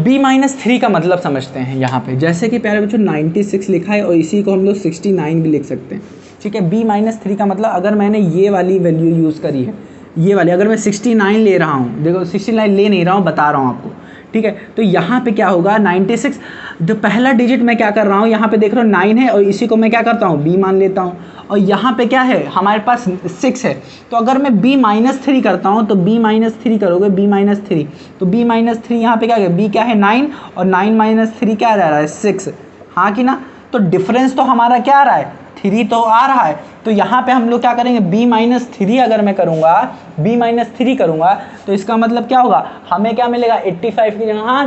b माइनस 3 का मतलब समझते हैं। यहाँ पे जैसे कि प्यारे बच्चों 96 लिखा है और इसी को हम लोग 69 भी लिख सकते हैं ठीक है। b माइनस 3 का मतलब अगर मैंने ये वाली वैल्यू यूज़ करी है, ये वाली अगर मैं 69 ले रहा हूँ, देखो 69 ले नहीं रहा हूँ बता रहा हूँ आपको ठीक है। तो यहाँ पे क्या होगा 96 जो पहला डिजिट मैं क्या कर रहा हूँ यहाँ पे देख रहा हूँ 9 है और इसी को मैं क्या करता हूँ b मान लेता हूँ। और यहाँ पे क्या है हमारे पास 6 है। तो अगर मैं b माइनस 3 करता हूँ तो b माइनस 3 करोगे b माइनस 3 तो b माइनस 3 यहाँ पे क्या है b क्या है 9 और 9 माइनस 3 क्या रह रहा है 6। हाँ कि ना। तो डिफरेंस तो हमारा क्या आ रहा है 3 तो आ रहा है। तो यहाँ पे हम लोग क्या करेंगे b माइनस 3 अगर मैं करूँगा b माइनस 3 करूँगा तो इसका मतलब क्या होगा हमें क्या मिलेगा 85 की जगह, हाँ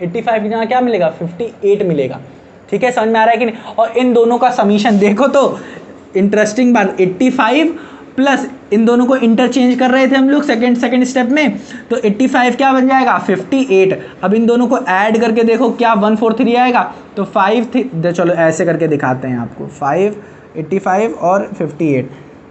85 की जगह क्या मिलेगा 58 मिलेगा ठीक है। समझ में आ रहा है कि नहीं। और इन दोनों का समीशन देखो तो इंटरेस्टिंग बात 85 प्लस इन दोनों को इंटरचेंज कर रहे थे हम लोग सेकंड स्टेप में, तो 85 क्या बन जाएगा 58। अब इन दोनों को ऐड करके देखो क्या 143 आएगा तो 5 चलो ऐसे करके दिखाते हैं आपको 5 85 और 58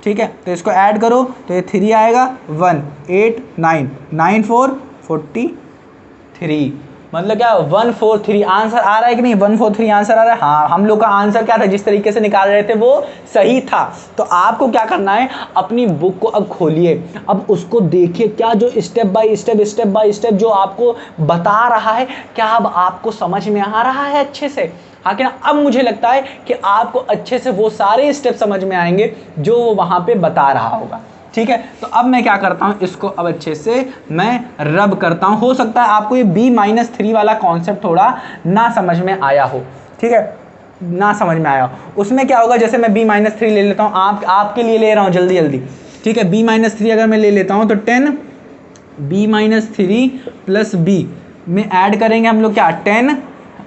ठीक है। तो इसको ऐड करो तो ये 3 आएगा 1 8 9 9 4 43 मतलब क्या 143 आंसर आ रहा है कि नहीं 143 आंसर आ रहा है। हाँ हम लोग का आंसर क्या था जिस तरीके से निकाल रहे थे वो सही था। तो आपको क्या करना है अपनी बुक को अब खोलिए, अब उसको देखिए क्या जो स्टेप बाय स्टेप जो आपको बता रहा है क्या अब आपको समझ में आ रहा है अच्छे से। हाँ कि ना। अब मुझे लगता है कि आपको अच्छे से वो सारे स्टेप समझ में आएंगे जो वो वहाँ पे बता रहा होगा ठीक है। तो अब मैं क्या करता हूँ इसको अब अच्छे से मैं रब करता हूँ। हो सकता है आपको ये b माइनस 3 वाला कॉन्सेप्ट थोड़ा ना समझ में आया हो ठीक है, ना समझ में आया हो। उसमें क्या होगा जैसे मैं b माइनस 3 ले लेता हूँ, आपके लिए ले रहा हूँ जल्दी ठीक है। b माइनस 3 अगर मैं ले लेता हूँ तो 10 b माइनस 3 प्लस b में ऐड करेंगे हम लोग क्या 10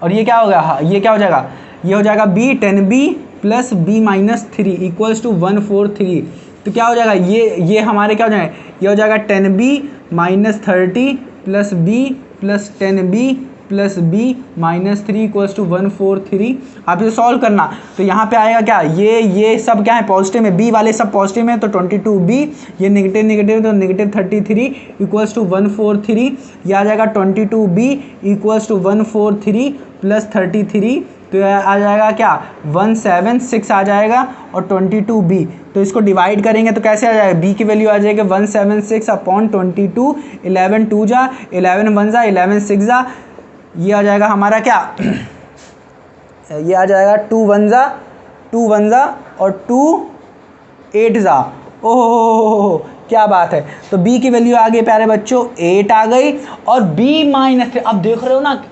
और ये क्या होगा हाँ ये क्या हो जाएगा ये हो जाएगा b 10b plus b minus 3 equals to 143। तो क्या हो जाएगा ये हमारे क्या हो जाएगा ये हो जाएगा 10b minus 30 plus b plus 10b plus B minus 3 equals to 143। आप इसे सॉल्व करना तो यहाँ पे आएगा क्या, ये सब क्या है पॉजिटिव में, बी वाले सब पॉजिटिव में, तो 22b, ये नेगेटिव नेगेटिव तो नेगेटिव 33 इक्वल्स टू 143। ये आ जाएगा 22b इक्वल्स टू 143 प्लस 33, तो आ जाएगा क्या 176 आ जाएगा, और 22b तो इसको डिवाइड करेंगे तो कैसे आ जाएगा, b की वैल्यू आ जाएगी 176 अपॉन 22, 11 2 जा 11 1 जा 11 6 जा, ये आ जाएगा हमारा क्या ये आ जाएगा 2 1 जा और 2 8 जा। ओहो क्या बात है। तो b की वैल्यू आ गई प्यारे बच्चों 8 आ गई, और b माइनस 3, अब देख रहे हो ना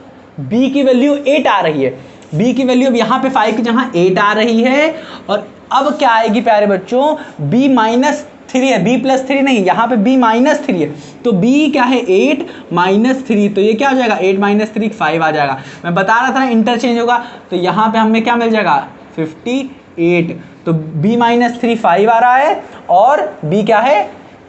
b की वैल्यू 8 आ रही है, b की वैल्यू अब यहाँ पे 5 की जहाँ 8 आ रही है, और अब क्या आएगी प्यारे बच्चों b माइनस 3 है, b प्लस 3 नहीं, यहाँ पे b माइनस 3 है, तो b क्या है 8 माइनस 3, तो ये क्या हो जाएगा 8 माइनस 3 5 आ जाएगा। मैं बता रहा था ना इंटरचेंज होगा, तो यहाँ पे हमें क्या मिल जाएगा 58, तो b माइनस 3 5 आ रहा है और b क्या है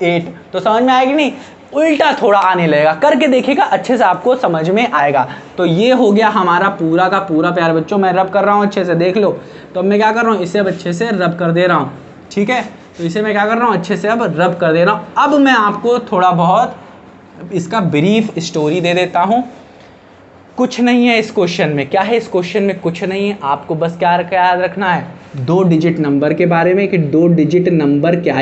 8, तो समझ में आएगी नहीं, उल्टा थोड़ा आने लगेगा, करके देखिएगा अच्छे से आपको समझ में आएगा। तो ये हो गया हमारा पूरा का पूरा प्यारे बच्चों, मैं रब कर रहा हूँ अच्छे से देख लो, तो अब मैं क्या कर रहा हूँ इसे अब अच्छे से रब कर दे रहा हूँ, ठीक है, तो इसे मैं क्या कर रहा हूँ अच्छे से अब रब कर दे रहा हूँ। अब मैं आपको थोड़ा बहुत इसका ब्रीफ स्टोरी दे देता हूँ। कुछ नहीं है इस क्वेश्चन में, क्या है इस क्वेश्चन में, कुछ नहीं है, आपको बस क्या याद रखना है 2 डिजिट नंबर के बारे में, कि 2 डिजिट नंबर क्या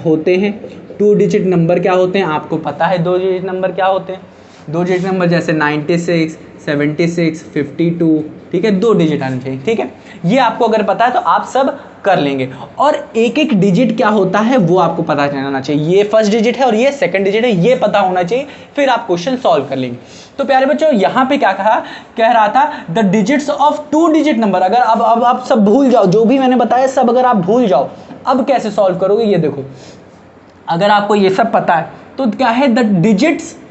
होते हैं, 2 डिजिट नंबर क्या होते हैं, आपको पता है 2 डिजिट नंबर क्या होते हैं, 2 डिजिट नंबर जैसे 96 76 52, ठीक है, 2 डिजिट आने चाहिए, ठीक है, ये आपको अगर पता है तो आप सब कर लेंगे। और एक एक डिजिट क्या होता है वो आपको पता चलना चाहिए, ये फर्स्ट डिजिट है और ये सेकंड डिजिट है, ये पता होना चाहिए, फिर आप क्वेश्चन सॉल्व कर लेंगे। तो प्यारे बच्चों यहाँ पे क्या कह रहा था the digits of 2 digit number, अगर अब आप सब भूल जाओ, जो भी मैंने बताया सब अगर आप भूल जाओ, अब कैसे सॉल्व करोगे, ये देखो अगर आपको ये सब पता है तो क्या है द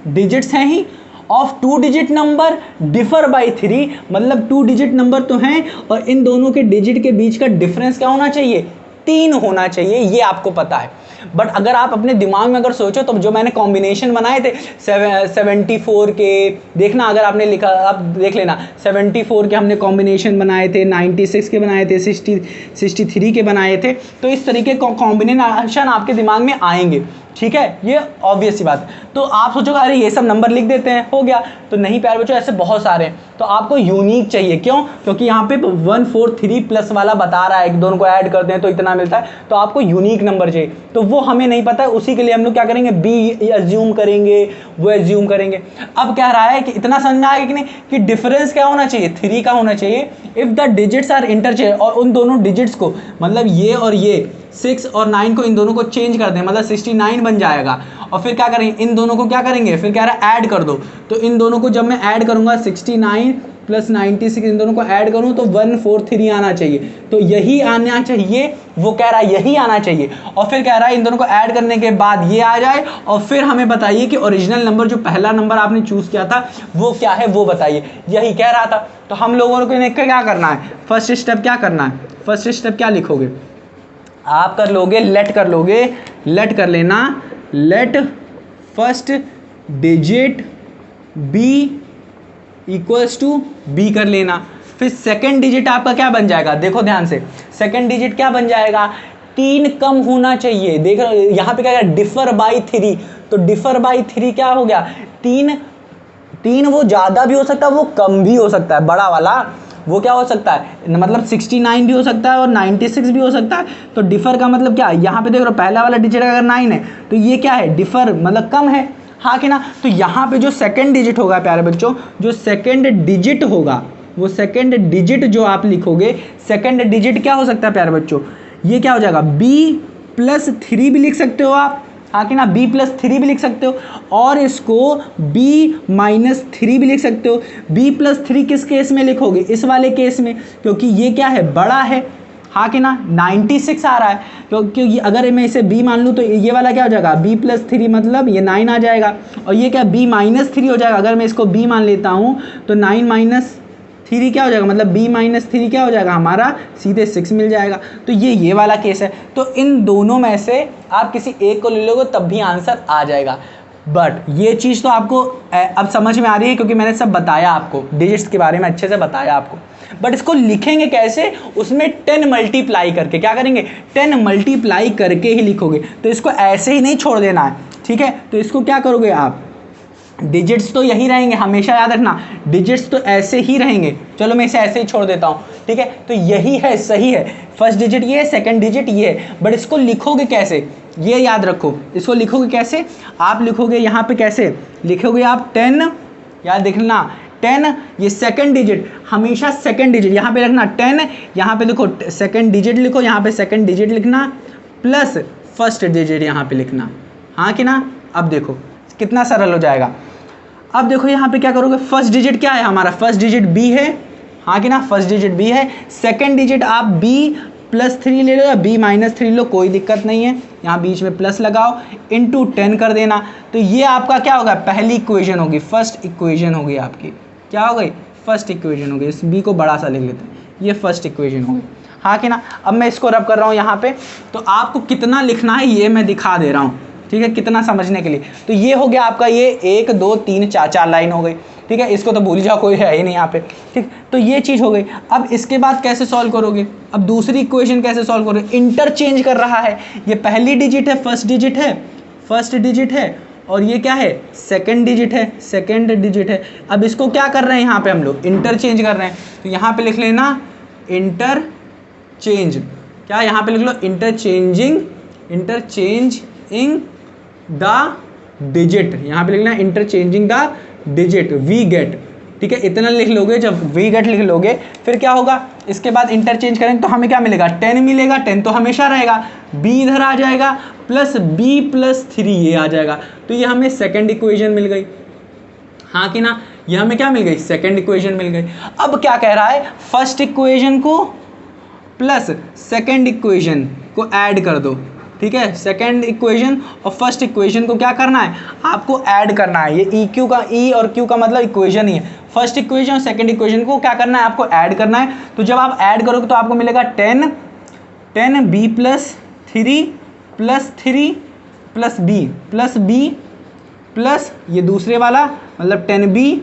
डिजिट्स हैं ही of 2 digit number differ by 3, मतलब 2 डिजिट नंबर तो हैं और इन दोनों के डिजिट के बीच का डिफरेंस क्या होना चाहिए 3 होना चाहिए, ये आपको पता है। बट अगर आप अपने दिमाग में अगर सोचो तो जो मैंने कॉम्बिनेशन बनाए थे 74 के, देखना अगर आपने लिखा आप देख लेना, 74 के हमने कॉम्बिनेशन बनाए थे, 96 के बनाए थे, 63 के बनाए थे, तो इस तरीके कॉम्बिनेशन आपके दिमाग में आएंगे, ठीक है, ये ऑब्वियस सी बात है। तो आप सोचोगे अरे ये सब नंबर लिख देते हैं हो गया, तो नहीं प्यारे बच्चों ऐसे बहुत सारे हैं, तो आपको यूनिक चाहिए, क्यों, क्योंकि यहाँ पे 143 प्लस वाला बता रहा है, दोनों को ऐड करते हैं तो इतना मिलता है, तो आपको यूनिक नंबर चाहिए, तो वो हमें नहीं पता है, उसी के लिए हम लोग क्या करेंगे बी एज्यूम करेंगे, वो एज्यूम करेंगे। अब क्या रहा है कि इतना समझ में आएगा कि नहीं कि डिफरेंस क्या होना चाहिए 3 का होना चाहिए if the digits are interchange, और उन दोनों डिजिट्स को मतलब ये और ये 6 और 9 को इन दोनों को चेंज कर दें, मतलब 69 बन जाएगा, और फिर क्या करेंगे इन दोनों को क्या करेंगे, फिर कह रहा है ऐड कर दो, तो इन दोनों को जब मैं ऐड करूंगा 69 प्लस 96 इन दोनों को ऐड करूं तो 143 आना चाहिए, तो यही आना चाहिए, वो कह रहा है यही आना चाहिए, और फिर कह रहा है इन दोनों को ऐड करने के बाद ये आ जाए, और फिर हमें बताइए कि ओरिजिनल नंबर जो पहला नंबर आपने चूज किया था वो क्या है वो बताइए, यही कह रहा था। तो हम लोगों को क्या करना है, फर्स्ट स्टेप क्या करना है, फर्स्ट स्टेप क्या लिखोगे आप, कर लोगे लेट कर लेना, let first digit be equals to B कर लेना, फिर सेकंड डिजिट आपका क्या बन जाएगा, देखो ध्यान से, सेकंड डिजिट क्या बन जाएगा 3 कम होना चाहिए, देख रहे हो यहाँ पे क्या डिफर बाई 3, तो डिफर बाई 3 क्या हो गया 3 वो ज़्यादा भी हो सकता है वो कम भी हो सकता है, बड़ा वाला वो क्या हो सकता है, मतलब 69 भी हो सकता है और 96 भी हो सकता है, तो डिफर का मतलब क्या, यहाँ पे देख रहे हो पहला वाला डिजिट अगर 9 है तो ये क्या है डिफर मतलब कम है, हाँ कि ना, तो यहाँ पे जो सेकंड डिजिट होगा प्यारे बच्चों, जो सेकंड डिजिट होगा वो सेकंड डिजिट जो आप लिखोगे, सेकंड डिजिट क्या हो सकता है प्यारे बच्चों, ये क्या हो जाएगा b+3 भी लिख सकते हो आप, हाँ कि ना, b+3 भी लिख सकते हो, और इसको b-3 भी लिख सकते हो। b+3 किस केस में लिखोगे, इस वाले केस में, क्योंकि ये क्या है बड़ा है, हाँ कि ना, 96 आ रहा है, क्योंकि अगर मैं इसे b मान लूँ तो ये वाला क्या हो जाएगा b+3 मतलब ये 9 आ जाएगा, और ये क्या b-3 हो जाएगा, अगर मैं इसको b मान लेता हूँ तो 9-3 क्या हो जाएगा, मतलब b-3 क्या हो जाएगा हमारा सीधे 6 मिल जाएगा, तो ये वाला केस है। तो इन दोनों में से आप किसी एक को ले लोगे तब भी आंसर आ जाएगा। बट ये चीज़ तो आपको अब समझ में आ रही है क्योंकि मैंने सब बताया आपको, डिजिट्स के बारे में अच्छे से बताया आपको। बट इसको लिखेंगे कैसे, उसमें 10 मल्टीप्लाई करके, क्या करेंगे 10 मल्टीप्लाई करके ही लिखोगे। तो इसको ऐसे ही नहीं छोड़ देना है, ठीक है। तो इसको क्या करोगे आप, डिजिट्स तो यही रहेंगे, हमेशा याद रखना डिजिट्स तो ऐसे ही रहेंगे। चलो मैं इसे ऐसे ही छोड़ देता हूँ, ठीक है। तो यही है, सही है, फर्स्ट डिजिट ये है, सेकंड डिजिट ये है। बट इसको लिखोगे कैसे, ये याद रखो। इसको लिखोगे कैसे, आप लिखोगे यहाँ पे कैसे लिखोगे आप 10, याद देखना 10, ये सेकंड डिजिट, हमेशा सेकंड डिजिट यहाँ पे रखना 10, यहाँ पे देखो सेकंड डिजिट लिखो, यहाँ पे सेकंड डिजिट लिखना प्लस फर्स्ट डिजिट यहाँ पे लिखना, हाँ कि ना। अब देखो कितना सरल हो जाएगा। अब देखो यहाँ पे क्या करोगे, फर्स्ट डिजिट क्या है हमारा, फर्स्ट डिजिट बी है, हाँ कि ना, फर्स्ट डिजिट बी है। सेकंड डिजिट आप बी प्लस 3 ले लो या बी माइनस 3 लो, कोई दिक्कत नहीं है, यहाँ बीच में प्लस लगाओ, इंटू 10 कर देना। तो ये आपका क्या होगा, पहली इक्वेशन होगी, फर्स्ट इक्वेशन होगी आपकी, क्या हो गई, फर्स्ट इक्वेशन होगी। इस बी को बड़ा सा लिख लेते हैं, ये फर्स्ट इक्वेशन होगी, हाँ कि ना। अब मैं इसको रब कर रहा हूँ यहाँ पे, तो आपको कितना लिखना है ये मैं दिखा दे रहा हूँ, ठीक है, कितना समझने के लिए। तो ये हो गया आपका, ये 1 2 3 4 लाइन हो गई, ठीक है। इसको तो भूल जाओ, कोई है ही नहीं यहाँ पे, ठीक। तो ये चीज़ हो गई। अब इसके बाद कैसे सॉल्व करोगे, अब दूसरी इक्वेशन कैसे सॉल्व करोगे, इंटरचेंज कर रहा है, ये पहली डिजिट है, फर्स्ट डिजिट है, फर्स्ट डिजिट है, और ये क्या है, सेकंड डिजिट है, सेकंड डिजिट है। अब इसको क्या कर रहे हैं यहाँ पे हम लोग, इंटरचेंज कर रहे हैं। तो यहाँ पे लिख लेना इंटरचेंज, क्या यहाँ पे लिख लो इंटरचेंजिंग, इंटरचेंजिंग द डिजिट, यहाँ पे लिखना interchanging the digit we get, ठीक है। इतना लिख लोगे, जब वी गेट लिख लोगे फिर क्या होगा, इसके बाद इंटरचेंज करेंगे तो हमें क्या मिलेगा, 10 मिलेगा, 10 तो हमेशा रहेगा, b इधर आ जाएगा प्लस b प्लस 3 ये आ जाएगा। तो ये हमें सेकंड इक्वेशन मिल गई, हाँ कि ना, ये हमें क्या मिल गई, सेकंड इक्वेशन मिल गई। अब क्या कह रहा है, फर्स्ट इक्वेशन को प्लस सेकंड इक्वेशन को ऐड कर दो, ठीक है। सेकंड इक्वेशन और फर्स्ट इक्वेशन को क्या करना है, आपको ऐड करना है। ये ई क्यू का, ई और क्यू का मतलब इक्वेशन ही है। फर्स्ट इक्वेशन और सेकंड इक्वेशन को क्या करना है, आपको ऐड करना है। तो जब आप ऐड करोगे तो आपको मिलेगा 10 B plus 3 plus B plus ये दूसरे वाला मतलब 10b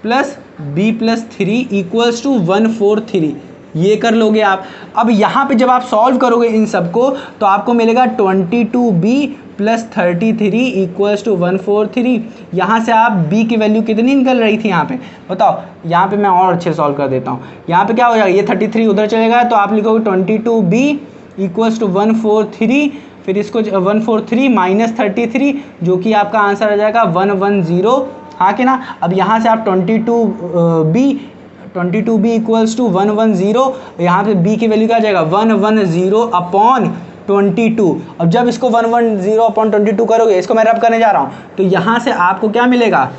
plus B plus 3 equals to 143, ये कर लोगे आप। अब यहाँ पे जब आप सॉल्व करोगे इन सबको तो आपको मिलेगा 22b प्लस 33 इक्वल्स टू 143। यहाँ से आप b की वैल्यू कितनी निकल रही थी यहाँ पे बताओ, यहाँ पे मैं और अच्छे सॉल्व कर देता हूँ। यहाँ पे क्या हो जाएगा, ये 33 उधर चलेगा तो आप लिखोगे 22b इक्वल्स टू 143, फिर इसको 143 माइनस 33 जो कि आपका आंसर आ जाएगा 110, हाँ कि ना। अब यहाँ से आप 22b इक्वल्स टू 110, यहाँ पे b की वैल्यू क्या आ जाएगा 110 अपॉन 22। अब जब इसको 110 अपॉन 22 करोगे, इसको मैं रब करने जा रहा हूँ, तो यहाँ से आपको क्या मिलेगा,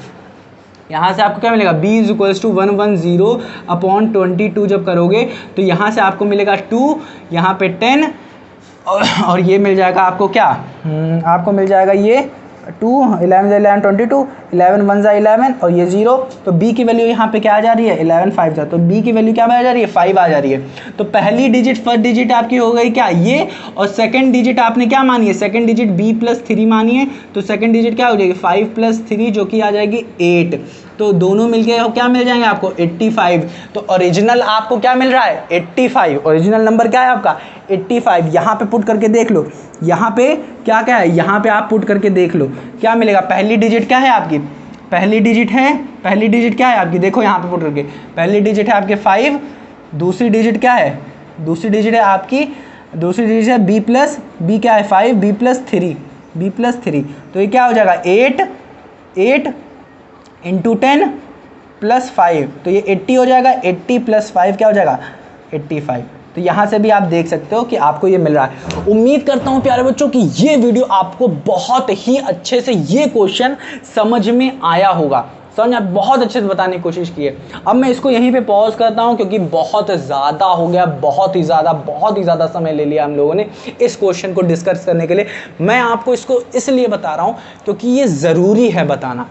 यहाँ से आपको क्या मिलेगा b is equals to 110 upon 22 जब करोगे तो यहाँ से आपको मिलेगा 2, यहाँ पे 10 और ये मिल जाएगा आपको क्या, आपको मिल जाएगा ये 2 11 11 22 11 1 11 और ये 0। तो b की वैल्यू यहाँ पे क्या आ जा रही है 11 5 जा, तो b की वैल्यू क्या आ जा रही है 5 आ जा रही है। तो पहली डिजिट फर्स्ट डिजिट आपकी हो गई क्या ये, और सेकंड डिजिट आपने क्या मानी है, सेकंड डिजिट b प्लस 3 मानी है। तो सेकंड डिजिट क्या हो जाएगी 5 प्लस 3 जो कि आ जाएगी 8। तो दोनों मिलके क्या मिल जाएंगे आपको 85। तो ओरिजिनल आपको क्या मिल रहा है 85, ओरिजिनल नंबर क्या है आपका 85। यहाँ पे पुट करके देख लो, यहाँ पे क्या क्या है, यहाँ पे आप पुट करके देख लो क्या मिलेगा। पहली डिजिट क्या है आपकी, पहली डिजिट क्या है आपकी, देखो यहाँ पे पुट करके पहली डिजिट है आपके 5, दूसरी डिजिट क्या है, दूसरी डिजिट है आपकी, दूसरी डिजिट है b प्लस b क्या है 5 b प्लस 3, तो ये क्या हो जाएगा 8 इंटू 10 प्लस 5, तो ये 80 हो जाएगा। 80 प्लस 5 क्या हो जाएगा 85। तो यहाँ से भी आप देख सकते हो कि आपको ये मिल रहा है। उम्मीद करता हूँ प्यारे बच्चों कि ये वीडियो आपको बहुत ही अच्छे से ये क्वेश्चन समझ में आया होगा। समझ बहुत अच्छे से बताने की कोशिश की है। अब मैं इसको यहीं पे पॉज करता हूँ क्योंकि बहुत ज़्यादा हो गया, बहुत ही ज़्यादा समय ले लिया हम लोगों ने इस क्वेश्चन को डिस्कस करने के लिए। मैं आपको इसको इसलिए बता रहा हूँ क्योंकि ये ज़रूरी है बताना।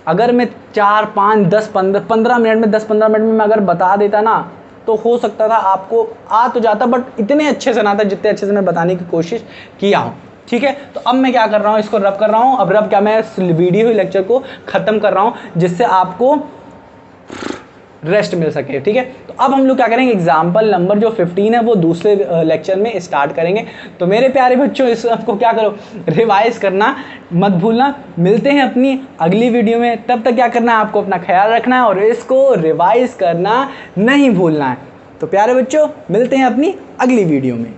अगर मैं 4 5 10 15 मिनट में 10-15 मिनट में मैं अगर बता देता ना तो हो सकता था आपको आ तो जाता, बट इतने अच्छे से ना था जितने अच्छे से मैं बताने की कोशिश किया हूँ। ठीक है। तो अब मैं क्या कर रहा हूँ, इसको रब कर रहा हूँ। अब रब क्या, मैं इस वीडियो ही लेक्चर को ख़त्म कर रहा हूँ जिससे आपको रेस्ट मिल सके, ठीक है। तो अब हम लोग क्या करेंगे, एग्जाम्पल नंबर जो 15 है वो दूसरे लेक्चर में स्टार्ट करेंगे। तो मेरे प्यारे बच्चों, इस आपको क्या करो, रिवाइज करना मत भूलना। मिलते हैं अपनी अगली वीडियो में, तब तक क्या करना है, आपको अपना ख्याल रखना है और इसको रिवाइज करना नहीं भूलना है। तो प्यारे बच्चों, मिलते हैं अपनी अगली वीडियो में।